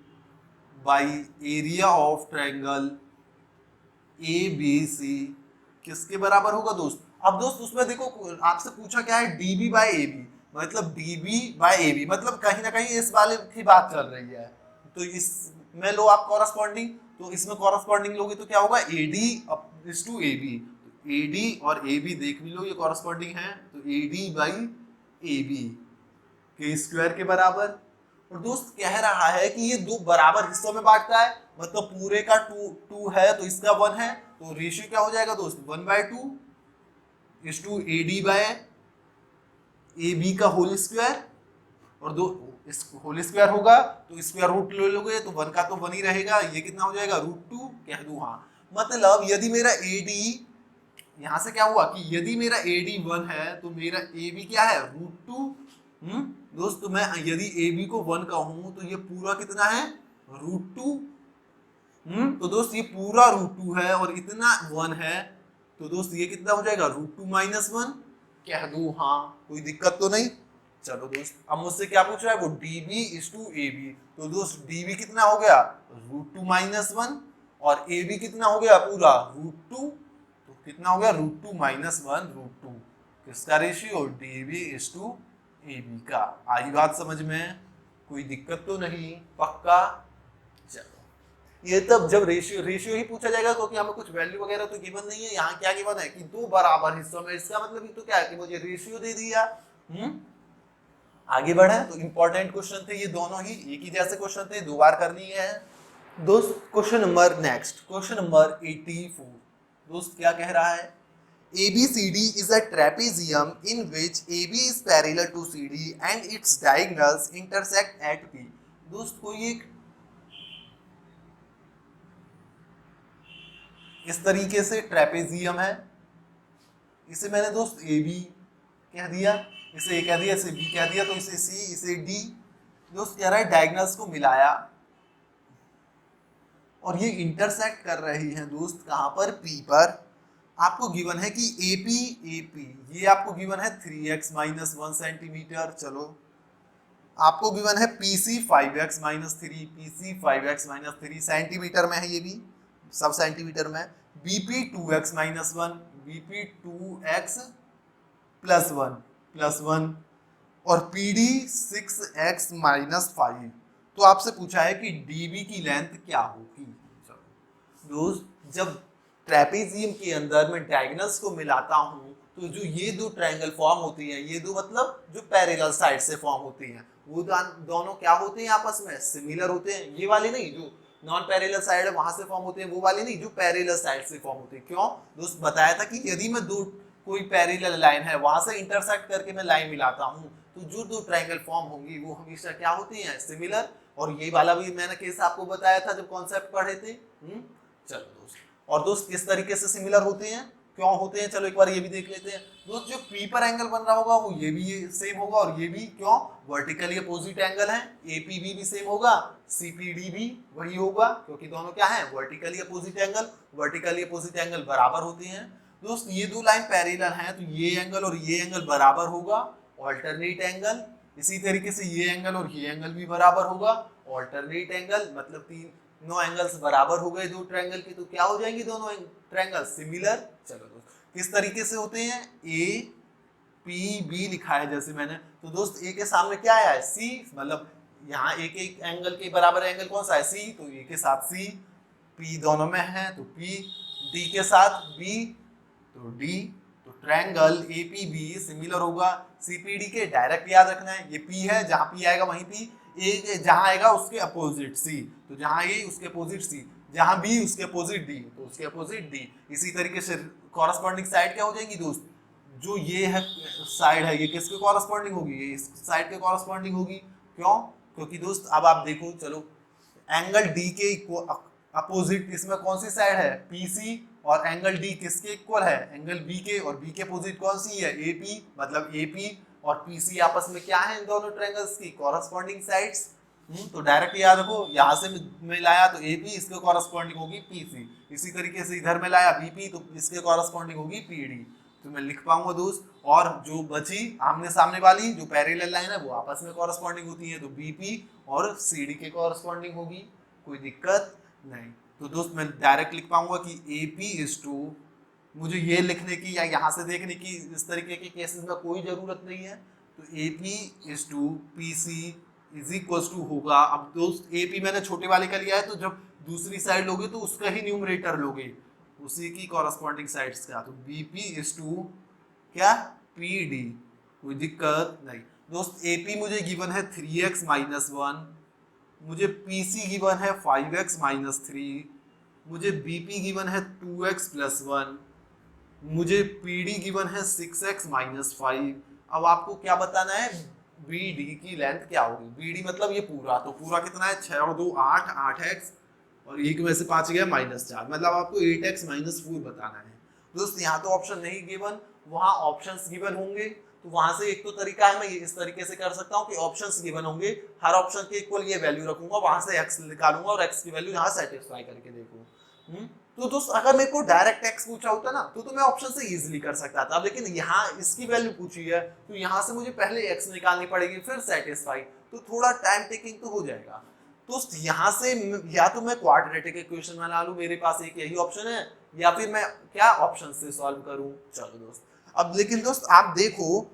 by area of triangle ABC किसके बराबर होगा दोस्त। अब दोस्त उसमें देखो आपसे पूछा क्या है, DB/AB, मतलब DB/AB मतलब कहीं ना कहीं इस वाले की बात चल रही है। तो इसमें लो आप कॉरस्पॉन्डिंग, तो इसमें कॉरस्पॉन्डिंग लोगे तो क्या होगा AD/AB, AD और AB देख भी लो ये कॉरस्पॉन्डिंग है, तो AD/AB के स्क्वायर के बराबर। और दोस्त कह रहा है कि ये 2 बराबर हिस्सों में बांटता है, मतलब पूरे का 2 है तो इसका 1 है, तो रेशियो क्या हो जाएगा दोस्त 1/2 AD/AB का होल स्क्वायर, और 2 इस होल स्क्वायर होगा तो स्क्वायर रूट ले लोगे तो 1 का तो 1 ही रहेगा, ये कितना हो जाएगा √2 कह दूं। हाँ मतलब यदि मेरा AD, यहाँ से क्या हुआ कि यदि मेरा AD 1 है तो मेरा AB क्या है √2। दोस्त मैं यदि AB को 1 कहूं तो ये पूरा कितना है √2। तो दोस्त ये पूरा √2 है और इतना 1 है, तो दोस्त ये कितना हो जाएगा √2 - 1 कह दूं। हाँ कोई दिक्कत तो नहीं। चलो दोस्त अब मुझसे क्या पूछ रहा है वो DB/AB, तो दोस्त DB कितना हो गया √2 - 1 और AB कितना हो गया पूरा √2, तो कितना हो गया √2 - 1 √2, किसका रेशियो DB/AB का। आई बात समझ में, कोई दिक्कत तो नहीं, पक्का। चलो ये तब जब रेशियो ही पूछा जाएगा, क्योंकि हमें कुछ वैल्यू वगैरह तो गिवन नहीं है। यहाँ क्या गिवन है कि 2 बराबर हिस्सों में, इसका मतलब ये तो क्या है कि मुझे रेशियो दे दिया। आगे बढ़े तो इंपॉर्टेंट क्वेश्चन थे ये दोनों ही, एक ही जैसे क्वेश्चन थे, 2 बार करनी है दोस्त। Question number next, question number 84 दोस्त क्या कह रहा है, ABCD is a trapezium in which AB is parallel to CD and its diagonals intersect at P। दोस्त कोई एक इस तरीके से ट्रेपेजियम है, इसे मैंने दोस्त AB कह दिया, इसे A कह दिया, इसे B कह दिया, तो इसे C, इसे D। दोस्त कह रहा है डायगोनल्स को मिलाया और ये इंटरसेक्ट कर रही हैं दोस्त कहां पर, P पर। आपको गिवन है कि AP ये आपको गिवन है 3x माइनस 1 सेंटीमीटर। चलो आपको गिवन है PC 5x minus 3, PC 5x minus 3 centimetre में है, ये भी सब सेंटीमीटर में। BP 2x minus 1, BP 2x plus 1 और PD 6x माइनस 5। तो आपसे पूछा है कि DB की लेंथ क्या होगी। दोस्त जब ट्रेपेजियम के अंदर मैं डायगोनल्स को मिलाता हूं तो जो ये दो ट्रायंगल फॉर्म होती हैं, ये दो मतलब जो पैरेलल साइड से फॉर्म होती हैं, वो दोनों क्या होते हैं आपस में, सिमिलर होते हैं। ये वाले नहीं, जो नॉन पैरेलल साइड है वहां से फॉर्म होते हैं, वो वाले नहीं जो पैरेलल साइड से फॉर्म होते हैं। क्यों दोस्त, बताया था कि यदि मैं दो कोई पैरेलल लाइन है वहां से इंटरसेक्ट करके मैं लाइन मिलाता हूं तो जो दो ट्रायंगल फॉर्म होंगी वो हमेशा क्या होती हैं, सिमिलर। और ये वाला भी मैंने केस आपको बताया था जब कॉन्सेप्ट पढ़े थे। चलो दोस्त, और दोस्त किस तरीके से सिमिलर होते हैं, क्यों होते हैं, चलो एक बार ये भी देख लेते हैं। दोस्त जो P पर एंगल बन रहा होगा वो ये भी सेम होगा और ये भी, क्यों, वर्टिकली अपोजिट एंगल है। APB भी सेम होगा, CPD भी वही होगा, क्योंकि दोनों क्या है, vertically opposite angle. Vertically opposite angle बराबर होते हैं। दोस्त ये दो लाइन पैरेलल हैं तो ये एंगल और ये एंगल बराबर होगा, ऑल्टरनेट एंगल। इसी तरीके से ये एंगल और ये एंगल भी बराबर होगा, ऑल्टरनेट एंगल। मतलब तीनों एंगल्स बराबर हो गए दो ट्रायंगल के, तो क्या हो जाएंगे दोनों ट्रायंगल, सिमिलर। चलो दोस्त किस तरीके से होते हैं, APB लिखा है जैसे मैंने, तो दोस्त A के सामने क्या आया है, C, मतलब यहाँ एक एक एंगल के बराबर एंगल कौन सा है, C, तो A के साथ C, P दोनों में है तो P, D के साथ B तो D। तो ट्रायंगल APB सिमिलर होगा CPD के, डायरेक्ट याद रखना है, ये P है, जहां P आएगा वहीं P, A जहां आएगा उसके अपोजिट C, तो जहां A उसके अपोजिट C, जहां B उसके अपोजिट D, तो उसके अपोजिट D। इसी तरीके से कॉरस्पॉन्डिंग साइड क्या हो जाएगी दोस्त, जो ये है साइड है, ये किसके कॉरस्पॉन्डिंग होगी, ये इस साइड के कॉरस्पॉन्डिंग होगी। क्यों, क्योंकि दोस्त अब आप देखो, चलो एंगल D के अपोजिट इसमें कौन सी साइड है, PC, और एंगल D किसके इक्वल है, एंगल B के, और B के अपोजिट कौन सी है, AP, मतलब AP और PC आपस में क्या है इन दोनों ट्रायंगल्स की कॉरस्पॉन्डिंग साइड्स। तो डायरेक्ट याद रखो, यहाँ से मैं लाया तो AP, इसके कॉरस्पॉन्डिंग होगी PC। इसी तरीके से इधर में लाया BP, तो इसके कॉरस्पॉन्डिंग होगी PD। तो मैं लिख पाऊंगा दोस्त, और जो बची आमने सामने वाली जो पैरेलल लाइन है वो आपस में कॉरस्पॉन्डिंग होती है, तो BP और CD के कॉरस्पॉन्डिंग होगी, कोई दिक्कत नहीं। तो दोस्त मैं डायरेक्ट लिख पाऊंगा कि AP इज टू, मुझे ये लिखने की या यहाँ से देखने की इस तरीके के केसेस में कोई जरूरत नहीं है। तो AP is to PC is equal to होगा, अब दोस्त AP मैंने छोटे वाले का लिया है, तो जब दूसरी साइड लोगे तो उसका ही न्यूमरेटर लोगे, उसी की कॉरस्पॉन्डिंग साइड्स का, तो BP इज टू क्या, PD, कोई दिक्कत नहीं। दोस्त AP मुझे गिवन है 3x माइनस 1, मुझे PC गिवन है 5x माइनस 3, मुझे BP गिवन है 2x प्लस 1, मुझे PD गिवन है 6x माइनस 5। अब आपको क्या बताना है, BD की लेंथ क्या होगी। BD मतलब ये पूरा, तो पूरा कितना है, 6 और 2 8, 8x और एक में से 5 गया माइनस 4, मतलब आपको 8x माइनस 4 बताना है। दोस्त यहाँ तो ऑप्शन नहीं गिवन, वहाँ ऑप्शंस गिवन होंगे, तो वहां से एक तो तरीका है, मैं इस तरीके से कर सकता हूँ कि ऑप्शंस गिवन होंगे, हर ऑप्शन के इक्वल ये वैल्यू रखूंगा, वहां से x निकालूंगा और x की वैल्यू यहाँ सेटिस्फाई करके देखूं। तो दोस्त अगर मेरे को डायरेक्ट x पूछा होता ना तो मैं ऑप्शन से इजीली कर सकता था, लेकिन यहाँ इसकी वैल्यू पूछी है तो यहाँ से मुझे पहले x निकालनी पड़ेगी फिर सेटिस्फाई, तो थोड़ा टाइम टेकिंग तो हो जाएगा। दोस्त यहाँ से या तो मैं क्वाड्रेटिक इक्वेशन बना लूं, मेरे पास एक यही ऑप्शन है, या फिर मैं क्या ऑप्शन से सॉल्व करूं। चलो दोस्त अब लेकिन दोस्त आप देखो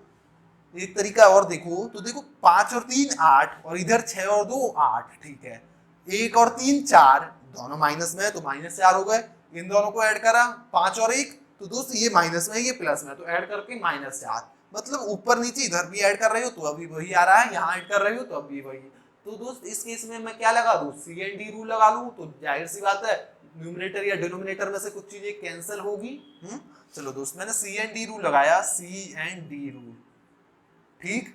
एक तरीका और देखो, तो देखो 5 और 3 8 और इधर 6 और 2 8, ठीक है, 1 और 3 4, दोनों माइनस में है तो माइनस 4 हो गए, इन दोनों को ऐड करा 5 और 1, तो दोस्त ये माइनस में है ये प्लस में है, तो ऐड करके माइनस 4, मतलब ऊपर नीचे इधर भी ऐड कर रहे हो तो अभी वही आ रहा है, यहाँ ऐड कर रहे हो तो अभी वही। तो दोस्त इस केस में मैं क्या लगा दूं, सी एंड डी रूल लगा लूं, तो जाहिर सी बात है न्यूमरेटर या डिनोमिनेटर में से कुछ चीजें कैंसिल होगी। चलो दोस्त मैंने सी एंड डी रूल लगाया, सी एंड डी रूल, ठीक।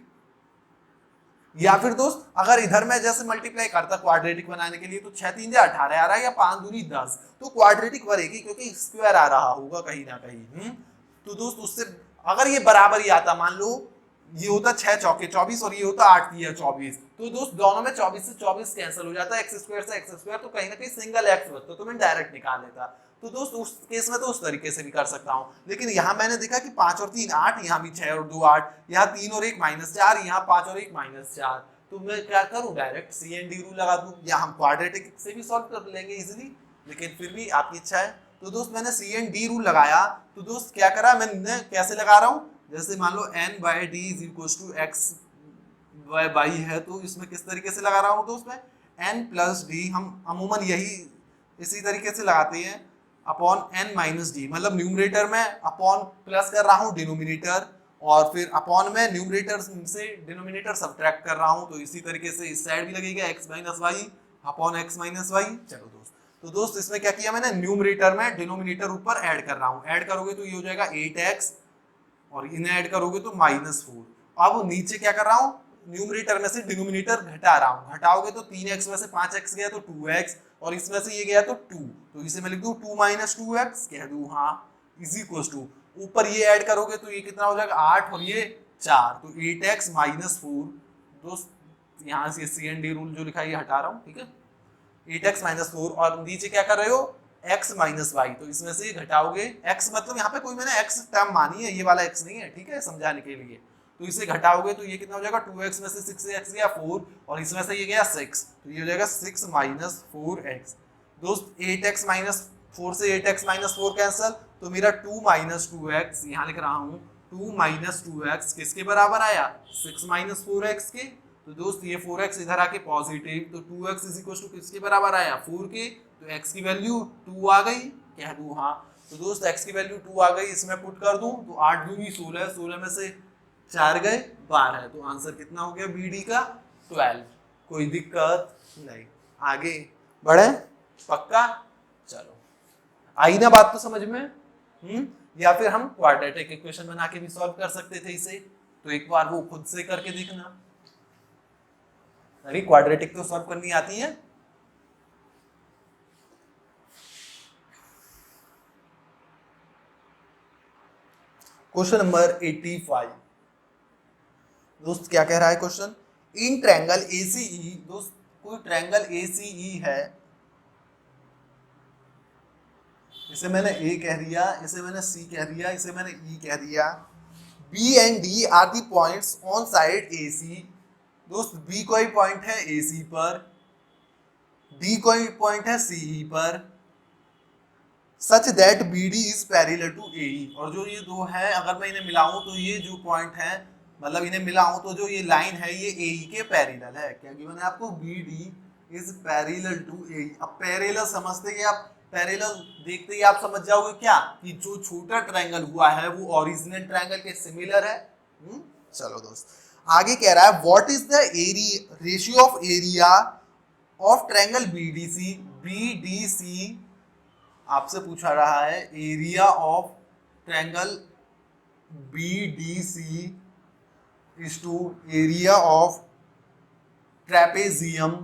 या फिर दोस्त अगर इधर मैं जैसे मल्टीप्लाई करता क्वाड्रेटिक बनाने के लिए, तो 6 3 18 आ रहा है या 5 दूनी 10, तो क्वाड्रेटिक बनेगी क्योंकि स्क्वायर आ रहा होगा कहीं ना कहीं। तो दोस्त उससे अगर ये बराबर ही आता, मान लो ये होता 6 चौके 24 और ये होता 8 दिया 24, तो दोस्त दोनों में 24 से 24 कैंसिल हो जाता है, एक्स स्क्वायर से एक्स स्क्वायर, तो कहीं ना कहीं सिंगल एक्स बचता, तो मैं डायरेक्ट निकाल लेता। तो दोस्त उस केस में तो उस तरीके से भी कर सकता हूँ, लेकिन यहाँ मैंने देखा कि 5 और 3 8, यहाँ भी 6 और 2 8, यहाँ 3 और 1 -4, यहाँ 5 और 1 -4, तो मैं क्या करूँ, direct C and D rule लगा दूँ, या हम क्वाड्रेटिक से भी सॉल्व कर लेंगे इजीली, लेकिन फिर भी आपकी इच्छा है। तो दोस्त मैंने सी एंड डी रूल लगाया, तो दोस्त क्या करा मैंने, कैसे लगा रहा हूँ, जैसे मान लो n by D is equal to X by है, तो इसमें किस तरीके से लगा रहा हूँ दोस्त मैं, n प्लस डी, हम अमूमन यही इसी तरीके से लगाते हैं, अपॉन n माइनस डी, मतलब न्यूमरेटर में अपॉन प्लस कर रहा हूँ डिनोमिनेटर, और फिर अपॉन में न्यूमरेटर से डिनोमिनेटर सब्ट्रैक्ट कर रहा हूँ, तो इसी तरीके से इस साइड भी लगेगा x minus Y upon X minus Y. चलो दोस्त, तो दोस्त इसमें क्या किया मैंने, न्यूमरेटर में डिनोमिनेटर ऊपर ऐड कर रहा हूँ, ऐड करोगे तो ये हो जाएगा 8x, और इन्हें ऐड करोगे तो -4। अब नीचे क्या कर रहा हूँ, न्यूमरेटर में से डिनोमिनेटर घटा रहा हूँ, घटाओगे तो 3x में से 5x गया तो 2x, और इसमें से ये गया तो 2, तो इसे मैं लिख दूँ 2 - 2x, कह दूँ हाँ, इज इक्वल टू, ऊपर ये ऐड करोगे तो ये कितना हो जाएगा 8 और ये 4, तो 8x - 4। दोस्त यहाँ से सी एंड डी रूल जो लिखा है ये हटा रहा हूँ, ठीक है, 8x - 4, और नीचे क्या कर रहे हो, x माइनस वाई, तो इसमें से घटाओगे x, मतलब यहाँ पे कोई मैंने x टर्म मानी है, ये वाला x नहीं है, ठीक है, समझाने के लिए, तो इसे घटाओगे तो ये कितना हो जाएगा, 2x में से 6x गया 4, और इसमें से ये गया 6, तो ये हो जाएगा 6 - 4x। दोस्त 8x - 4 से 8x - 4 कैंसिल, तो मेरा 2 - 2x, यहाँ लिख रहा हूँ 2 - 2x किसके बराबर आया, 6 - 4x के। तो दोस्त ये 4x इधर आके पॉजिटिव, तो 2x इज इक्वल टू किसके बराबर आया, 4 के, तो x की वैल्यू 2 आ गई, कह दूं हाँ। तो दोस्त x की वैल्यू 2 आ गई, इसमें पुट कर दूं तो 8 दूनी 16, 16 में से 4 गए 12, तो आंसर कितना हो गया बी डी का 12। कोई दिक्कत नहीं, आगे बढ़े, पक्का। चलो आई ना बात तो समझ में। या फिर हम क्वाड्रेटिक इक्वेशन बना के भी सॉल्व कर सकते थे इसे, तो एक बार वो खुद से करके देखना। अरे क्वाड्रेटिक तो सॉल्व करनी आती है। क्वेश्चन नंबर 85 दोस्त क्या कह रहा है क्वेश्चन, इन ट्रायंगल ACE, दोस्त कोई ट्रायंगल ACE है, इसे मैंने A कह दिया, इसे मैंने C कह दिया, इसे मैंने E कह दिया। B and D are the points on side AC। दोस्त B कोई पॉइंट है AC पर, D कोई पॉइंट है CE पर, such that BD is parallel to AE। और जो ये दो है अगर मैं इन्हें मिलाऊं तो ये जो पॉइंट है, मतलब इन्हें मिलाऊं तो जो ये लाइन है ये AE के पैरेलल है। क्या गिवन है आपको, BD is parallel to AE। अब पैरेलल समझते कि आप, पैरेलल देखते ही आप समझ जाओगे क्या कि जो छोटा ट्रायंगल हुआ है वो ओरिजिनल ट्रायंगल के सिमिलर है। चलो दोस्त आगे कह रहा है what is the area ratio of area of triangle BDC। BDC आपसे पूछा रहा है area of triangle BDC is to area of trapezium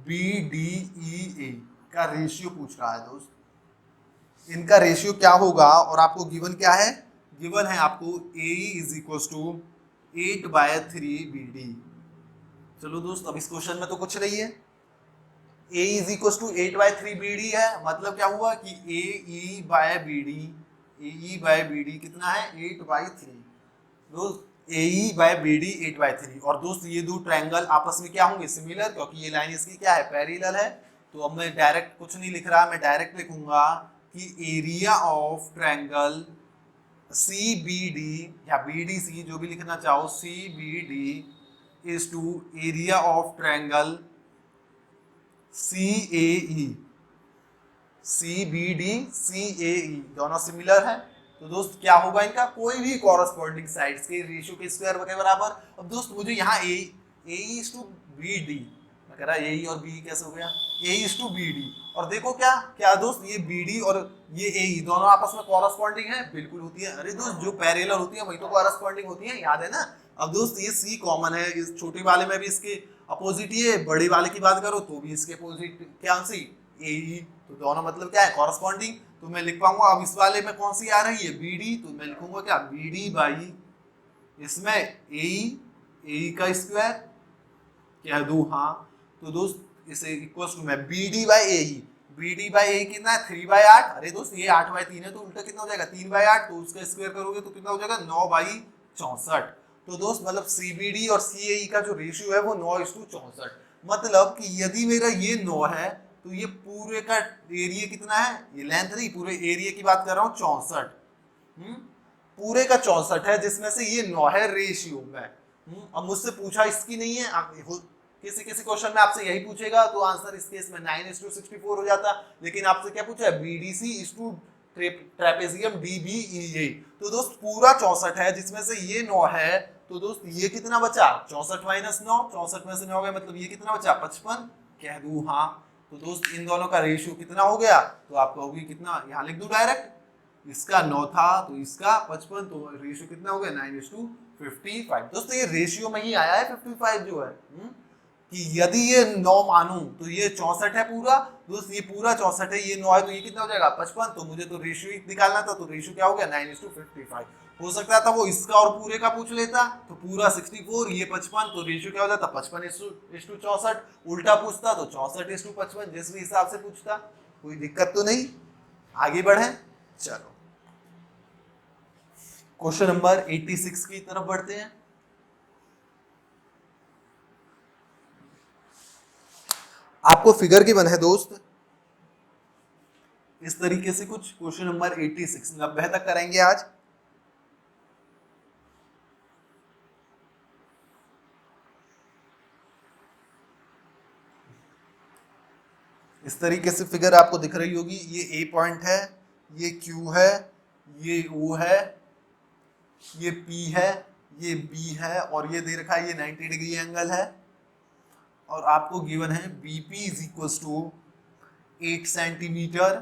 BDEA का रेशियो पूछ रहा है दोस्त। इनका रेशियो क्या होगा, और आपको गिवन क्या है, गिवन है आपको AE is equal to 8/3 BD। चलो दोस्त अब इस क्वेश्चन में तो कुछ नहीं है, AE is equal to 8/3 BD है, मतलब क्या हुआ कि AE बाय BD कितना है 8/3। दोस्त AE बाय BD 8/3। और दोस्त ये दो ट्रायंगल आपस में क्या होंगे, सिमिलर, क्योंकि ये लाइन इसकी क्या है, पैरेलल है। तो अब मैं डायरेक्ट कुछ नहीं लिख रहा, मैं डायरेक्ट लिखूंगा कि एरिया ऑफ ट्रायंगल CBD या BDC जो भी लिखना चाहो, CBD is to area of triangle CAE। CBD CAE दोनों सिमिलर है, तो दोस्त क्या होगा इनका, कोई भी कॉरस्पॉन्डिंग साइड्स के रेशियो के स्क्वायर के बराबर। अब दोस्त मुझे यहाँ A is to B D, मैं कह रहा ए और बी कैसे हो गया, A is to B D, और देखो क्या क्या दोस्त, ये बी डी और ये ए दोनों आपस में कॉरस्पॉन्डिंग है, बिल्कुल होती है। अरे दोस्त जो पैरेलल होती है वही तो कॉरस्पॉन्डिंग होती है, याद है ना। अब दोस्त ये सी कॉमन है, इस छोटे वाले में भी इसके अपोजिट ही है, बड़े वाले की बात करो तो भी इसके अपोजिट क्या सी ए, तो दोनों मतलब क्या है, कॉरस्पॉन्डिंग। तो मैं लिख पाऊंगा, अब इस वाले में कौन सी आ रही है, बी डी, तो मैं लिखूंगा क्या, बी डी बाई इसमें ए का स्क्वायर कह दूं, हाँ। तो दोस्त इसे इक्वल टू मैं B D by A, B D by A कितना है 3/8। अरे दोस्त ये 8/3 है तो उल्टा कितना हो जाएगा 3/8, तो उसका स्क्वायर करोगे तो कितना हो जाएगा 9/64। तो दोस्त मतलब CBD और CAE का जो रेशियो है वो 9:64। मतलब कि यदि मेरा ये 9 है तो ये पूरे का एरिया कितना है, ये लेंथ नहीं, पूरे एरिया की बात कर रहा हूँ 64, पूरे का 64 है, जिसमें से ये 9 है रेशियो में। अब मुझसे पूछा इसकी नहीं है, किसी किसी क्वेश्चन में आपसे यही पूछेगा तो आंसर इस केस में 9:64 हो जाता, लेकिन आपसे क्या पूछा है, BDC is to trapezium DBEA। तो दोस्त पूरा 64 है, जिसमें से ये 9 है, तो दोस्त ये कितना बचा 64 माइनस 9, 64 में से 9 गए, मतलब ये कितना बचा 55 कह दूं, हाँ। तो दोस्त इन दोनों का रेशियो कितना हो गया, तो आप कहोगे कितना, यहाँ लिख दूं डायरेक्ट, इसका 9 था तो इसका 55, तो रेशियो कितना हो गया 9:55। दोस्तों ये रेशियो में ही आया है 55 जो है, कि यदि ये 9 मानूं तो ये 64 है पूरा, दोस्त ये पूरा 64 है, ये 9 है तो ये कितना हो जाएगा 55, तो मुझे तो रेशियो निकालना था, तो रेशियो क्या हो गया 9:55। हो सकता था वो इसका और पूरे का पूछ लेता, तो पूरा 64 ये 55, तो रेशियो क्या हो जाता 55:64, उल्टा पूछता तो 64:55, जिस भी हिसाब से पूछता, कोई दिक्कत तो नहीं। आगे बढ़े, चलो क्वेश्चन नंबर 86 की तरफ बढ़ते हैं। आपको फिगर गिवन है दोस्त इस तरीके से कुछ, क्वेश्चन नंबर 86 90 तक करेंगे आज। इस तरीके से फिगर आपको दिख रही होगी, ये ए पॉइंट है, ये क्यू है, ये ओ है, ये पी है, ये बी है, और ये दे रखा है ये 90 डिग्री एंगल है, और आपको गिवन है BP is equal to 8 centimetre,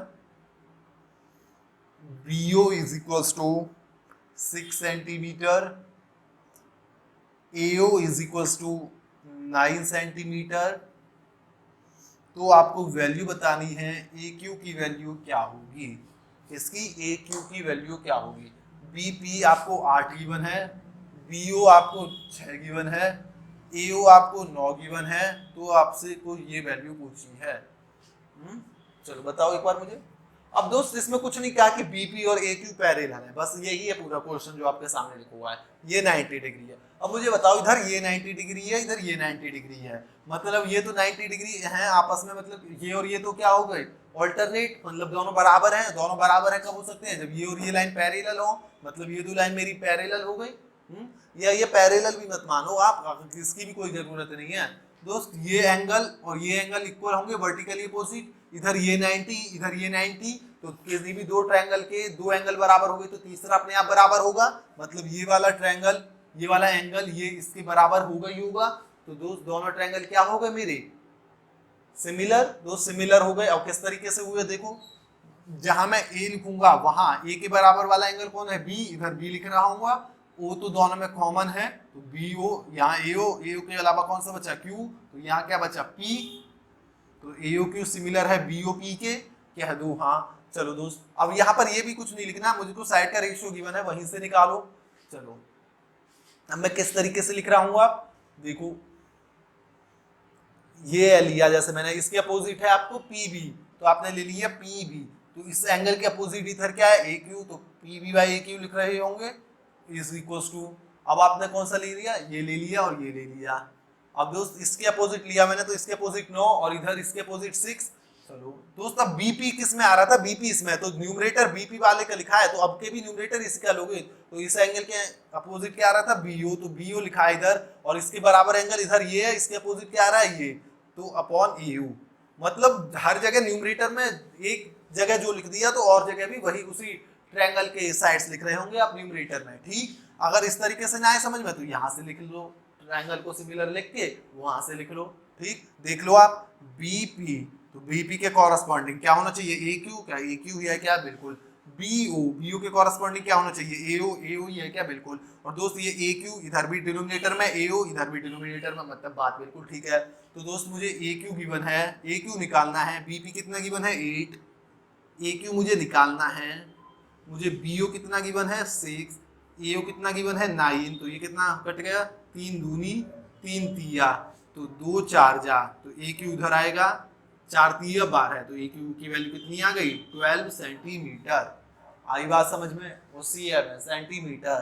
BO is equal to 6 centimetre, AO is equal to 9 centimetre. तो आपको वैल्यू बतानी है ए क्यू की वैल्यू क्या होगी, इसकी ए क्यू की वैल्यू क्या होगी। बीपी आपको 8 गिवन है, बीओ आपको 6 गिवन है, एओ आपको 9 गिवन है, तो आपसे कोई ये वैल्यू पूछी है। चलो बताओ एक बार मुझे। अब दोस्त इसमें कुछ नहीं कहा कि बीपी और ए क्यू पैरेलल है, बस यही है पूरा क्वेश्चन जो आपके सामने लिखा हुआ है, ये 90 डिग्री है। अब मुझे बताओ इधर ये 90 डिग्री है, इधर ये 90 डिग्री है, मतलब ये तो 90 डिग्री है आपस में, मतलब ये और ये तो क्या हो गए ऑल्टरनेट, मतलब दोनों बराबर हैं। दोनों बराबर हैं कब हो सकते हैं, जब ये और ये लाइन पैरेलल हो, मतलब ये दो लाइन मेरी पैरेलल हो गई। या ये पैरेलल भी मत मानो आप, इसकी भी कोई जरूरत नहीं है दोस्त। ये एंगल और ये एंगल इक्वल होंगे, वर्टिकली अपोजिट, इधर ये 90 इधर ये 90, तो किसी भी दो ट्रायंगल के दो एंगल बराबर हो गए तो तीसरा अपने आप बराबर होगा, मतलब ये वाला ट्रायंगल ये वाला एंगल ये इसके बराबर होगा ही होगा। तो दोस्त दोनों ट्रायंगल क्या हो गए मेरे सिमिलर, दो सिमिलर हो गए। और किस तरीके से हुए देखो, जहां मैं ए लिखूंगा वहां ए के बराबर वाला एंगल कौन है बी, इधर बी लिख रहा हूँ, ओ तो दोनों में कॉमन है तो बी ओ, यहाँ एओ, एओ के अलावा कौन सा बचा क्यू, तो यहाँ क्या बचा पी, तो एओ क्यू सिमिलर है बीओ पी के, कह दो हाँ। चलो दोस्त अब यहाँ पर ये भी कुछ नहीं लिखना, मुझको साइड का रेशियो गिवन है वहीं से निकालो। चलो अब मैं किस तरीके से लिख रहा हूँ, आप देखो ये लिया जैसे मैंने, इसके अपोजिट है आपको पी बी, तो आपने ले लिया पी बी, तो इस एंगल के अपोजिट इधर क्या है ए क्यू, तो P B by A Q लिख रहे होंगे इज इक्वल टू, अब आपने कौन सा ले लिया, ये ले लिया और ये ले लिया। अब दोस्त इसके अपोजिट लिया मैंने, तो इसके अपोजिट 9 और इधर इसके अपोजिट 6। चलो दोस्त अब बीपी किस में आ रहा था, बीपी इसमें, तो न्यूमरेटर बीपी वाले का लिखा है, तो अब के भी न्यूमरेटर इसका लोगे, तो इस एंगल के अपोजिट क्या आ रहा था बीओ, तो बीओ लिखा है इधर, और इसके बराबर एंगल इधर ये है, इसके अपोजिट क्या आ रहा है ये, तो अपॉन एयू। मतलब हर जगह न्यूमरेटर में एक जगह जो लिख दिया तो और जगह भी वही उसी ट्रायंगल के साइड्स लिख रहे होंगे आप न्यूमरेटर में, ठीक। अगर इस तरीके से ना आए समझ में तो यहाँ से लिख लो, ट्रायंगल को सिमिलर लिख के वहां से लिख लो, ठीक। देख लो आप बीपी, तो बीपी के कॉरस्पॉन्डिंग क्या होना चाहिए, ए क्यू, क्या ए क्यू ही है क्या, बिल्कुल। बीओ, बीओ के कॉरस्पॉन्डिंग क्या होना चाहिए, एओ, एओ ही है क्या, बिल्कुल। और दोस्त ये ए क्यू इधर भी डिनोमिनेटर में, एओ इधर भी डिनोमिनेटर में, मतलब बात बिल्कुल ठीक है। तो दोस्त मुझे ए क्यू गिवन है, ए क्यू निकालना है, बीपी कितना गिवन है 8, ए क्यू मुझे निकालना है, मुझे बीओ कितना गिवन है 6, एओ कितना गिवन है 9, तो ये कितना कट गया, 3 दूनी 3 तिया, तो 2 4 जा, तो ए क्यू उधर आएगा, 4 तिया 12, तो ए क्यू की वैल्यू कितनी आ गई 12 सेंटीमीटर। आई बात समझ में, वो सीएम है सेंटीमीटर,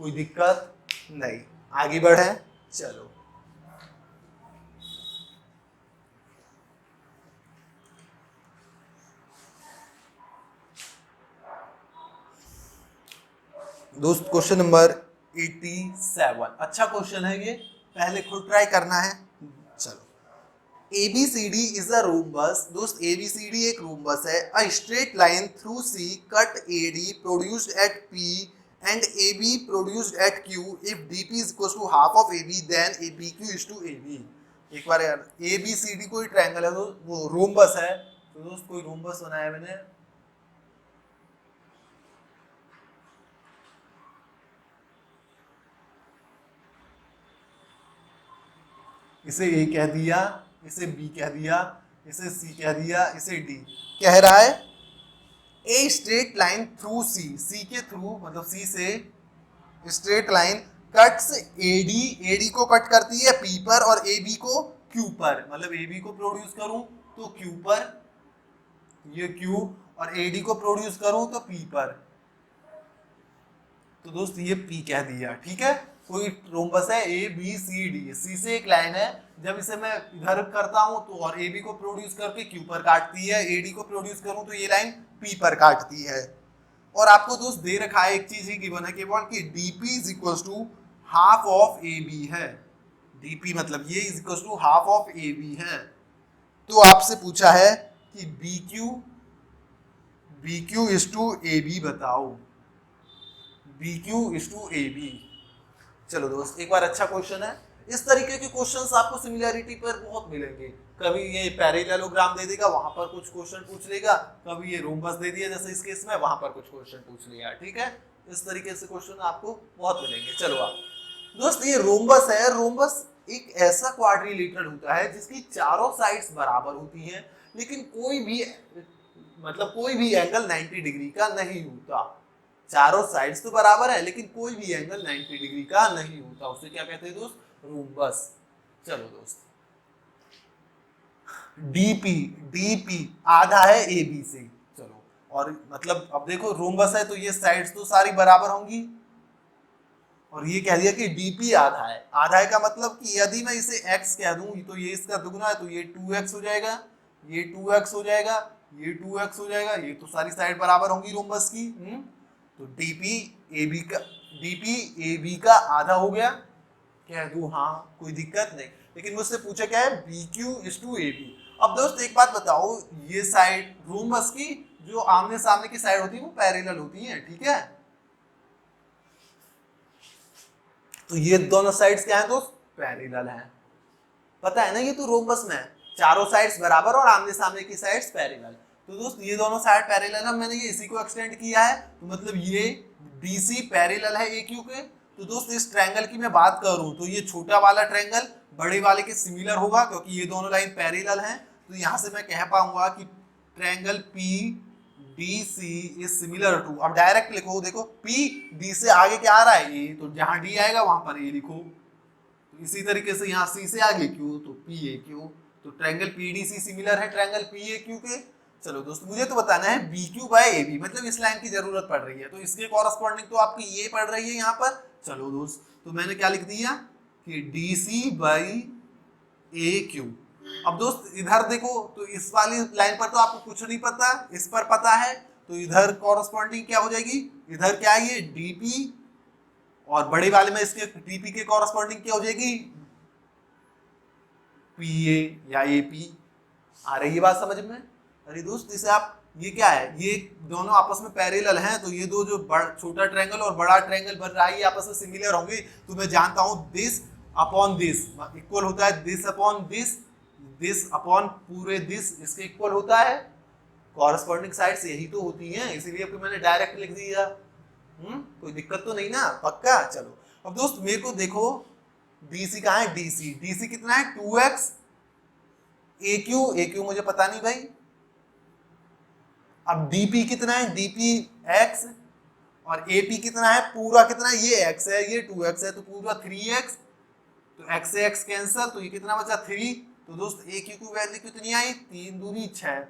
कोई दिक्कत नहीं। आगे बढ़े, चलो दोस्त क्वेश्चन नंबर 87, अच्छा क्वेश्चन है ये, पहले खुद ट्राई करना है। चलो, ABCD इज अ रोम्बस, दोस्त ABCD एक रोम्बस है, a straight line through C cut AD produced at P and AB produced at Q, if DP is equals to half of AB then BQ is to AB। एक बार यार, ABCD कोई ट्रायंगल है, तो वो रोम्बस है, तो दोस्त कोई रोम्बस बनाया मैंने, इसे ए कह दिया, इसे बी कह दिया, इसे सी कह दिया, इसे डी। कह रहा है a straight line through C, C के थ्रू मतलब सी से straight line cuts AD, AD को कट करती है पी पर और ए बी को क्यू पर, मतलब ए बी को प्रोड्यूस करूं तो क्यू पर, ये क्यू, और एडी को प्रोड्यूस करूं तो पी पर, तो दोस्त ये पी कह दिया, ठीक है। कोई रोम्बस है ए बी सी डी, सी से एक लाइन है, जब इसे मैं इधर करता हूं तो और ए बी को प्रोड्यूस करके क्यू पर काटती है, ए डी को प्रोड्यूस करूं तो ये लाइन पी पर काटती है। और आपको दोस्त दे रखा है एक चीज ही गिवन है केवल कि DP is equal to half of A B है, डीपी मतलब ये is equal to half of A B है। तो आपसे पूछा है कि B Q is to A B बताओ, B Q is to A B. चलो दोस्त एक बार अच्छा क्वेश्चन है, इस तरीके के क्वेश्चंस आपको सिमिलैरिटी पर बहुत मिलेंगे, कभी ये पैरेललोग्राम दे देगा वहां पर कुछ क्वेश्चन पूछ लेगा, कभी ये रोम्बस दे दिया जैसे इस केस में वहां पर कुछ क्वेश्चन पूछ लिया, ठीक है। इस तरीके से क्वेश्चन आपको बहुत मिलेंगे। चलो आप दोस्त, ये रोम्बस है, रोम्बस एक ऐसा क्वाड्रिलेटरल होता है जिसकी चारों साइड्स बराबर होती हैं, लेकिन कोई भी एंगल 90 डिग्री का नहीं होता, चारों साइड्स तो बराबर है लेकिन कोई भी एंगल 90 डिग्री का नहीं होता, उसे क्या कहते हैं दोस्त, रोम्बस। चलो दोस्त, डीपी आधा है ए बी से, चलो, और मतलब अब देखो रोम्बस है तो ये साइड्स तो सारी बराबर होंगी, और ये कह दिया कि डीपी आधा है, आधा है का मतलब कि यदि मैं इसे x कह दूं तो ये इसका दुगना है, तो ये 2x हो जाएगा, ये 2x हो जाएगा, ये 2x हो जाएगा, ये तो सारी साइड बराबर होंगी रोम्बस की। तो डीपी ए बी का आधा हो गया, कह दूं हाँ, कोई दिक्कत नहीं, लेकिन मुझसे पूछा क्या है B Q is to A B. अब दोस्त एक बात बताओ, ये साइड रोम्बस की जो आमने सामने की साइड होती है वो पैरेलल होती है, ठीक है। तो ये दोनों साइड्स क्या है दोस्त, पैरेलल हैं, पता है ना, ये तो रोम्बस में चारों साइड्स बराबर और आमने सामने की साइड्स पैरेलल, तो दोस्त ये दोनों साइड पैरेलल है, मैंने ये इसी को एक्सटेंड किया है, तो मतलब ये BC पैरेलल है AQ के। तो दोस्त इस ट्रायंगल की मैं बात करूं तो ये छोटा वाला ट्रायंगल बड़े वाले के सिमिलर होगा, क्योंकि ये दोनों लाइन पैरेलल हैं, तो यहां से मैं कह पाऊंगा कि triangle PDC is similar to, अब डायरेक्ट लिखो, देखो PD से आगे क्या आ रहा है A, तो जहां D आएगा वहां पर A लिखो, तो इसी तरीके से यहाँ C से आगे Q तो PAQ, तो ट्रायंगल PDC सिमिलर है ट्रायंगल PAQ के। चलो दोस्त, मुझे तो बताना है BQ बाय AB, मतलब इस लाइन की जरूरत पड़ रही है, तो इसके कॉरस्पॉन्डिंग तो आपकी ये पड़ रही है यहाँ पर। चलो दोस्त, तो मैंने क्या लिख दिया कि DC बाई AQ। अब दोस्त इधर देखो, तो इस वाली लाइन पर तो आपको कुछ नहीं पता, इस पर पता है, तो इधर कॉरस्पॉन्डिंग क्या हो जाएगी, इधर क्या है ये DP, और बड़े वाले में इसके DP के कॉरस्पॉन्डिंग क्या हो जाएगी PA या AP। आ रही है बात समझ में? अरे दोस्त, इसे आप ये क्या है, ये दोनों आपस में पैरेलल हैं, तो ये दो जो छोटा ट्रायंगल और बड़ा ट्रायंगल बन रहा है ये आपस में सिमिलर होंगे। तो मैं जानता हूं दिस अपॉन दिस इक्वल होता है दिस अपॉन दिस अपॉन पूरे दिस इसके इक्वल होता है। कॉरस्पॉन्डिंग साइड्स यही तो होती हैं, इसीलिए मैंने डायरेक्ट लिख दिया। कोई दिक्कत तो नहीं ना, पक्का। चलो अब दोस्त मेरे को देखो डीसी कहाँ है, डीसी कितना है 2x, AQ मुझे पता नहीं भाई। अब डीपी कितना है, डीपी x, और एपी कितना है, पूरा कितना है, ये x है ये 2x है, तो पूरा 3x, तो x से x कैंसल, तो ये कितना बचा 3। तो दोस्त AQ की वैल्यू कितनी आई, 3 दूनी 6,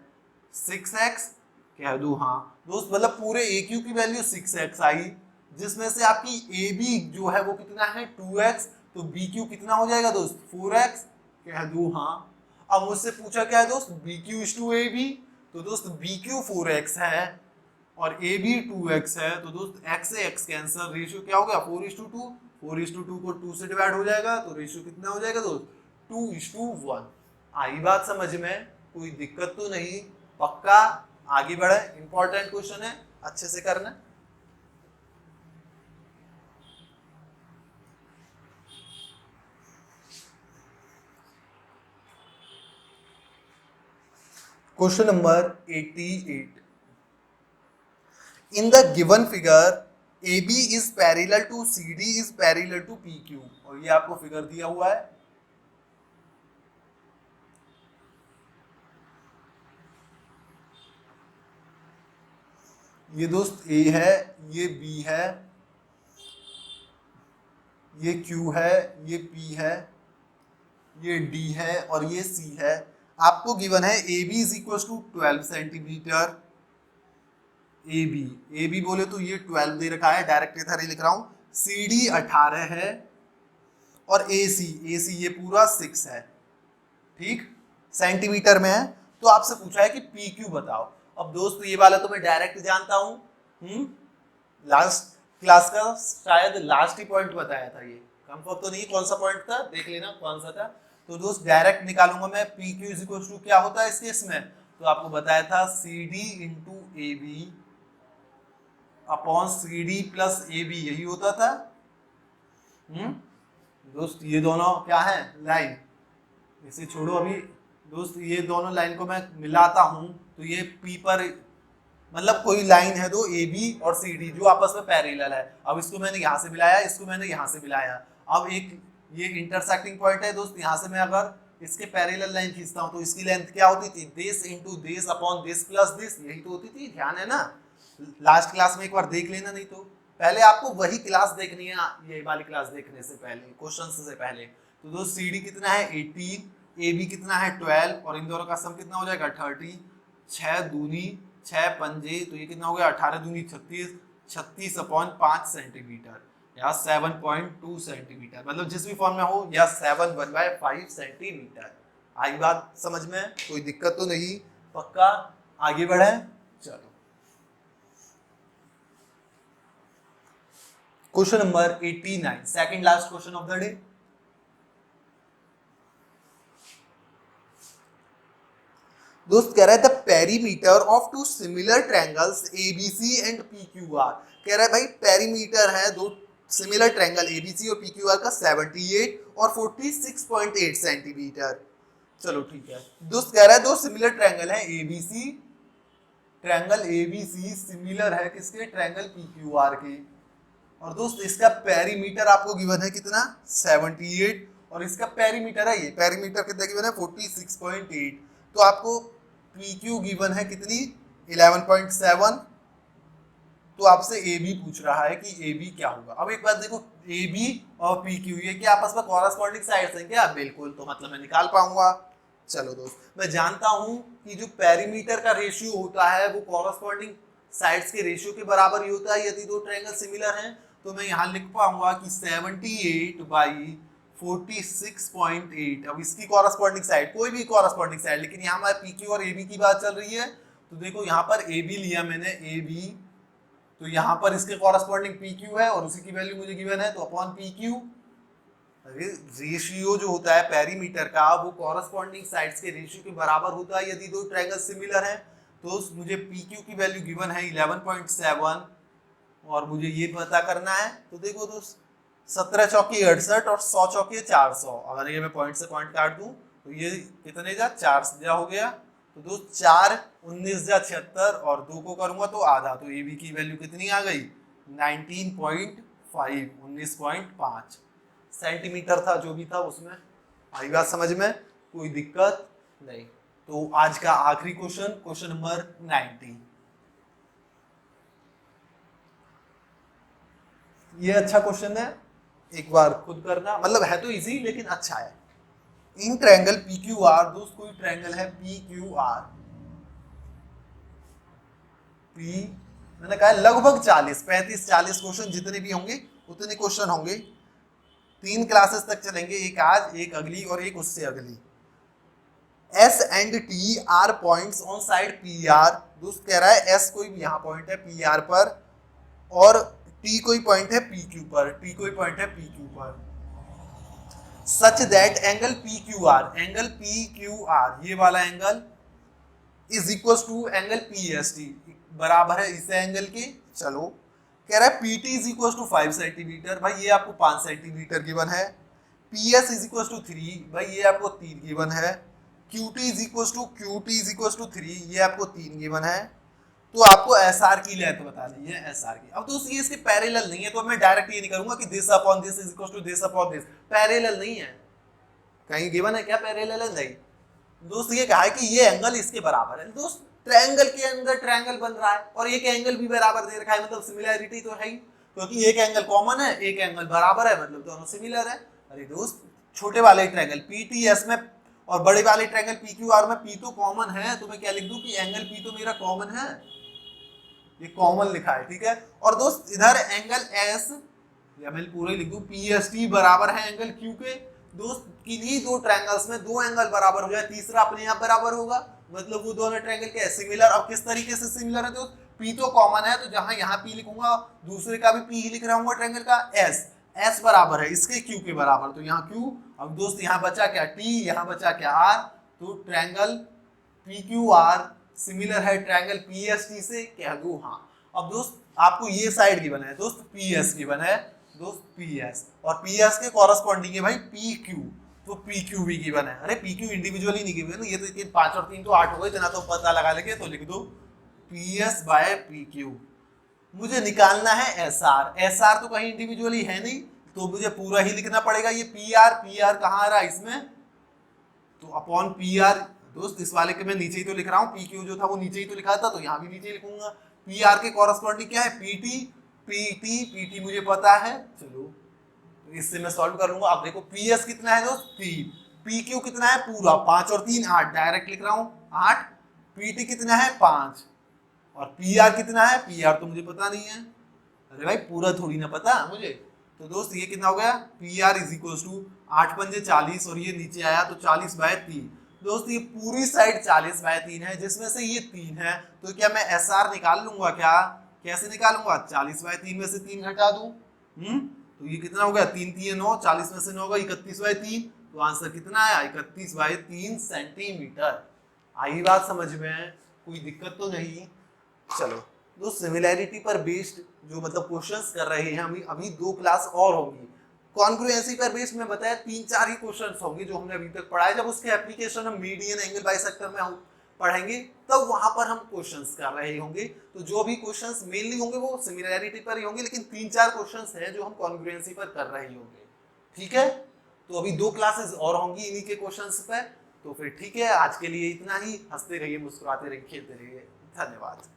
6x कह दू। हाँ दोस्त मतलब पूरे AQ की वैल्यू 6x आई, जिसमें से आपकी AB जो है वो कितना है 2x, तो BQ कितना हो जाएगा दोस्त 4x कह दू। हाँ अब मुझसे पूछा क्या है दोस्त BQ is to AB, तो दोस्त BQ 4x है और AB 2x है, तो दोस्त x से x कैंसल, रेशियो क्या हो गया 4:2, 4:2 को 2 से डिवाइड हो जाएगा, तो रेशियो कितना हो जाएगा दोस्त 2:1। आई बात समझ में, कोई दिक्कत तो नहीं, पक्का। आगे बढ़े, इंपॉर्टेंट क्वेश्चन है, अच्छे से करना। Question number 88। In the given figure AB is parallel to CD is parallel to PQ, और ये आपको फिगर दिया हुआ है। ये दोस्त A है, ये B है, ये Q है, ये P है, ये D है और ये C है। आपको गिवन है AB is equals to 12 centimetre. AB बोले तो ये 12 दे रखा है, डायरेक्ट इधर ही लिख रहा हूं। CD 18 है और AC ये पूरा 6 है, ठीक, सेंटीमीटर में है। तो आपसे पूछा है कि PQ बताओ। अब दोस्त ये वाला तो मैं डायरेक्ट जानता हूं, लास्ट क्लास का शायद लास्ट ही पॉइंट बताया था, ये कंफर्म तो नहीं कौन सा पॉइंट था, देख लेना कौन सा था। तो दोस्त डायरेक्ट निकालूंगा मैं PQ इज इक्वल टू क्या होता है इस केस में, तो आपको बताया था CD into AB upon CD plus AB, यही होता था। दोस्त ये दोनों क्या है लाइन, इसे छोड़ो अभी दोस्त, ये दोनों लाइन को मैं मिलाता हूं तो ये P पर मतलब कोई लाइन है दो AB और CD जो आपस में पैरेलल है। अब इसको मैंने यहाँ से मिलाया, इसको मैंने यहाँ से मिलाया। अब एक ये इंटरसेक्टिंग पॉइंट है दोस्त, यहाँ से मैं अगर इसके पैरेलल लाइन खींचता हूँ तो इसकी लेंथ क्या होती थी, this into this upon this plus this, यही तो होती थी। ध्यान है ना, लास्ट क्लास में एक बार देख लेना, नहीं तो पहले आपको वही क्लास देखनी है, ये वाली क्लास देखने से पहले, क्वेश्चन से पहले। तो दोस्त CD कितना है 18, AB कितना है 12 और इन दोनों का सम कितना हो जाएगा 30, 6 दूनी 6 पंजे, तो ये कितना हो गया 18 दूनी 36, 36 अपॉन 5 सेंटीमीटर या 7.2 सेंटीमीटर, मतलब जिस भी फॉर्म में हो या 7/5 सेंटीमीटर। आई बात समझ में, कोई दिक्कत तो नहीं, पक्का। आगे बढ़े, चलो question number 89, second last question of the day. दोस्त कह रहा है the perimeter of two similar triangles ABC and PQR। कह रहा है भाई पेरीमीटर है दो सिमिलर ट्रायंगल ABC और PQR का 78 और 46.8 सेंटीमीटर। चलो ठीक है दोस्त, कह रहा है दो सिमिलर ट्रायंगल है ABC, ट्रायंगल ABC सिमिलर है किसके, ट्रायंगल PQR के। और दोस्त इसका पेरीमीटर आपको गिवन है कितना 78 और इसका पेरीमीटर है, ये पेरीमीटर कितना गिवन है 46.8। तो आपको PQ गिवन है कितनी 11.7, तो आपसे AB पूछ रहा है कि AB क्या होगा। अब एक बात देखो, AB और PQ ये क्या आपस में कॉरस्पॉन्डिंग साइड्स हैं क्या, बिल्कुल, तो मतलब मैं निकाल पाऊंगा। चलो दोस्त मैं जानता हूं कि जो पेरीमीटर का रेशियो होता है वो कॉरस्पॉन्डिंग साइड्स के रेशियो के बराबर ही होता है यदि दो ट्रायंगल सिमिलर हैं। तो मैं यहाँ लिख पाऊंगा कि 78/46.8। अब इसकी कॉरस्पॉन्डिंग साइड कोई भी कॉरस्पॉन्डिंग साइड, लेकिन यहाँ हमारे PQ और AB की बात चल रही है, तो देखो यहाँ पर AB लिया मैंने, AB, तो यहाँ पर इसके कॉरस्पॉन्डिंग PQ है और उसी की वैल्यू मुझे गिवन है, तो अपॉन PQ। रेशियो जो होता है पेरीमीटर का वो कॉरस्पॉन्डिंग साइड्स के रेशियो के बराबर होता है यदि दो ट्रायंगल सिमिलर हैं। तो मुझे पी क्यू की वैल्यू गिवन है 11.7 और मुझे ये पता करना है। तो देखो दोस्त 17 चौकी 68 और 100 चौकी 400, अगर ये मैं पॉइंट से पॉइंट काट दूं तो ये कितने जा 4 जा हो गया। तो दोस्त 4 19 जा 76 और 2 को करूंगा तो आधा, तो ए बी की वैल्यू कितनी आ गई 19.5 19.5 सेंटीमीटर था जो भी था उसमें। आई बात समझ में, कोई दिक्कत नहीं। तो आज का आखिरी क्वेश्चन नंबर 90। ये अच्छा क्वेश्चन है, एक बार खुद करना, मतलब है तो इजी लेकिन अच्छा है। In triangle P Q are, दोस्त कोई ट्रायंगल है पी क्यू आर, पी मैंने कहा लगभग 40 35 40 क्वेश्चन जितने भी होंगे उतने क्वेश्चन होंगे। 3 क्लासेस तक चलेंगे, एक आज एक अगली और एक उससे अगली। S and T R points on side P R, दोस्त कह रहा है एस कोई भी यहाँ पॉइंट है पी आर पर और टी कोई पॉइंट है पी क्यू पर, टी कोई पॉइंट है पी क्यू पर। Such that angle P Q R, angle P Q R ये वाला angle is equal to angle P S T, बराबर है इस एंगल के। चलो कह रहा है P T is equal to 5 centimetre, भाई ये आपको 5 सेंटीमीटर गिवन है। P S is equal to 3, भाई ये आपको 3 गिवन है। Q T is equal to 3, ये आपको 3 गिवन है। तो आपको एस आर की लेंथ बतानी है, एस आर की। अब दोस्त ये इसके पैरेलल नहीं है तो मैं डायरेक्ट ये नहीं करूंगा कि this upon this is equal to this upon this, parallel नहीं है। कहीं गिवन है क्या पैरेलल है? नहीं। दोस्त ये कहा है कि ये एंगल इसके बराबर है। दोस्त ट्रायंगल के अंदर ट्रायंगल बन रहा है और एक एंगल भी बराबर दे रखा है, मतलब सिमिलैरिटी तो है ही, क्योंकि एक एंगल कॉमन है एक एंगल बराबर है, मतलब दोनों सिमिलर है। अरे दोस्त छोटे वाले ट्रायंगल पी टी एस में और बड़े वाले ट्रायंगल पी क्यू आर में पी तो कॉमन है, तो मैं क्या लिख दूं कि एंगल पी तो मेरा कॉमन है, ये कॉमन लिखा है, ठीक है। और दोस्त इधर एंगल एस, या मैं पूरा ही लिख दूं पी एस टी बराबर है एंगल क्यू के। दोस्त किन्हीं दो ट्रायंगल्स में दो एंगल बराबर हो जाए, तीसरा अपने आप बराबर होगा, मतलब वो दोनों ट्रायंगल के सिमिलर। अब किस तरीके से सिमिलर है दोस्त, पी तो कॉमन है, तो जहां यहाँ पी लिखूंगा दूसरे का भी पी ही लिख रहा हूँ ट्रायंगल का एस, एस बराबर है इसके क्यू के बराबर, तो यहाँ क्यू। अब दोस्त यहाँ बचा क्या टी, यहाँ बचा क्या आर, तो triangle P Q are similar है ट्रायंगल पी एस टी से, कह दो हाँ। अब दोस्त आपको ये साइड गिवन है दोस्त पी एस गिवन है दोस्त पी एस, और पी एस के कॉरेस्पॉन्डिंग है भाई पी क्यू, तो पी क्यू भी गिवन है। अरे पी क्यू इंडिविजुअली नहीं गिवन, ये तो 5 और 3 तो 8 हो गए, इतना तो पता लगा लेंगे, तो लिख दो P S by P Q. मुझे निकालना है एस आर, एस आर तो कहीं इंडिविजुअली है नहीं, तो मुझे पूरा ही लिखना पड़ेगा। ये पी आर कहाँ आ रहा है इसमें, तो अपॉन पी आर। दोस्त इस वाले के मैं नीचे ही तो लिख रहा हूँ, पी क्यू जो था वो नीचे ही तो लिखा था, तो यहाँ भी नीचे लिखूंगा। पी आर के कॉरेस्पॉन्डिंग क्या है पी टी, पी टी मुझे पता है, चलो तो इससे मैं सॉल्व कर लूंगा। अब देखो पी एस कितना है दोस्त 3, पी क्यू कितना है पूरा 5 और 3 8, डायरेक्ट लिख रहा हूँ 8, पी टी कितना है 5 और पी आर कितना है, पी आर तो मुझे पता नहीं है। अरे भाई पूरा थोड़ी ना पता मुझे, तो दोस्त ये कितना हो गया P R is equal to 8 पंजे 40 और ये नीचे आया तो 40 बाय 3। दोस्त ये पूरी साइड 40 बाय 3 है, जिसमें से ये 3 है, तो क्या मैं एस आर निकाल लूंगा क्या? कैसे निकालूंगा? 40 बाय 3 में से 3 घटा दूं, तो ये कितना हो गया 3 3 9, 40 में से 9 होगा 31 बाय 3, तो आंसर कितना आया 31 बाय 3 सेंटीमीटर। आई बात समझ में, कोई दिक्कत तो नहीं। चलो दोस्त सिमिलैरिटी पर बेस्ड जो मतलब क्वेश्चंस कर रहे हैं हम, अभी 2 क्लास और होंगी। कॉन्ग्रुएंसी पर बेस्ड में बताया 3-4 ही क्वेश्चंस होंगे जो हमने अभी तक पढ़ा है। जब उसके एप्लीकेशन हम मीडियन एंगल बाइसेक्टर में हम पढ़ेंगे तब वहां पर हम क्वेश्चंस कर रहे होंगे। तो जो भी क्वेश्चंस मेनली होंगे वो सिमिलैरिटी पर ही होंगे, लेकिन 3-4 क्वेश्चंस हैं जो हम कॉन्ग्रुएंसी पर कर रहे होंगे, ठीक है। तो अभी 2 क्लासेस और होंगी इन्हीं के क्वेश्चंस पर। तो फिर ठीक है, आज के लिए इतना ही। हंसते रहिए, मुस्कुराते रहिए, खेलते रहिए। धन्यवाद।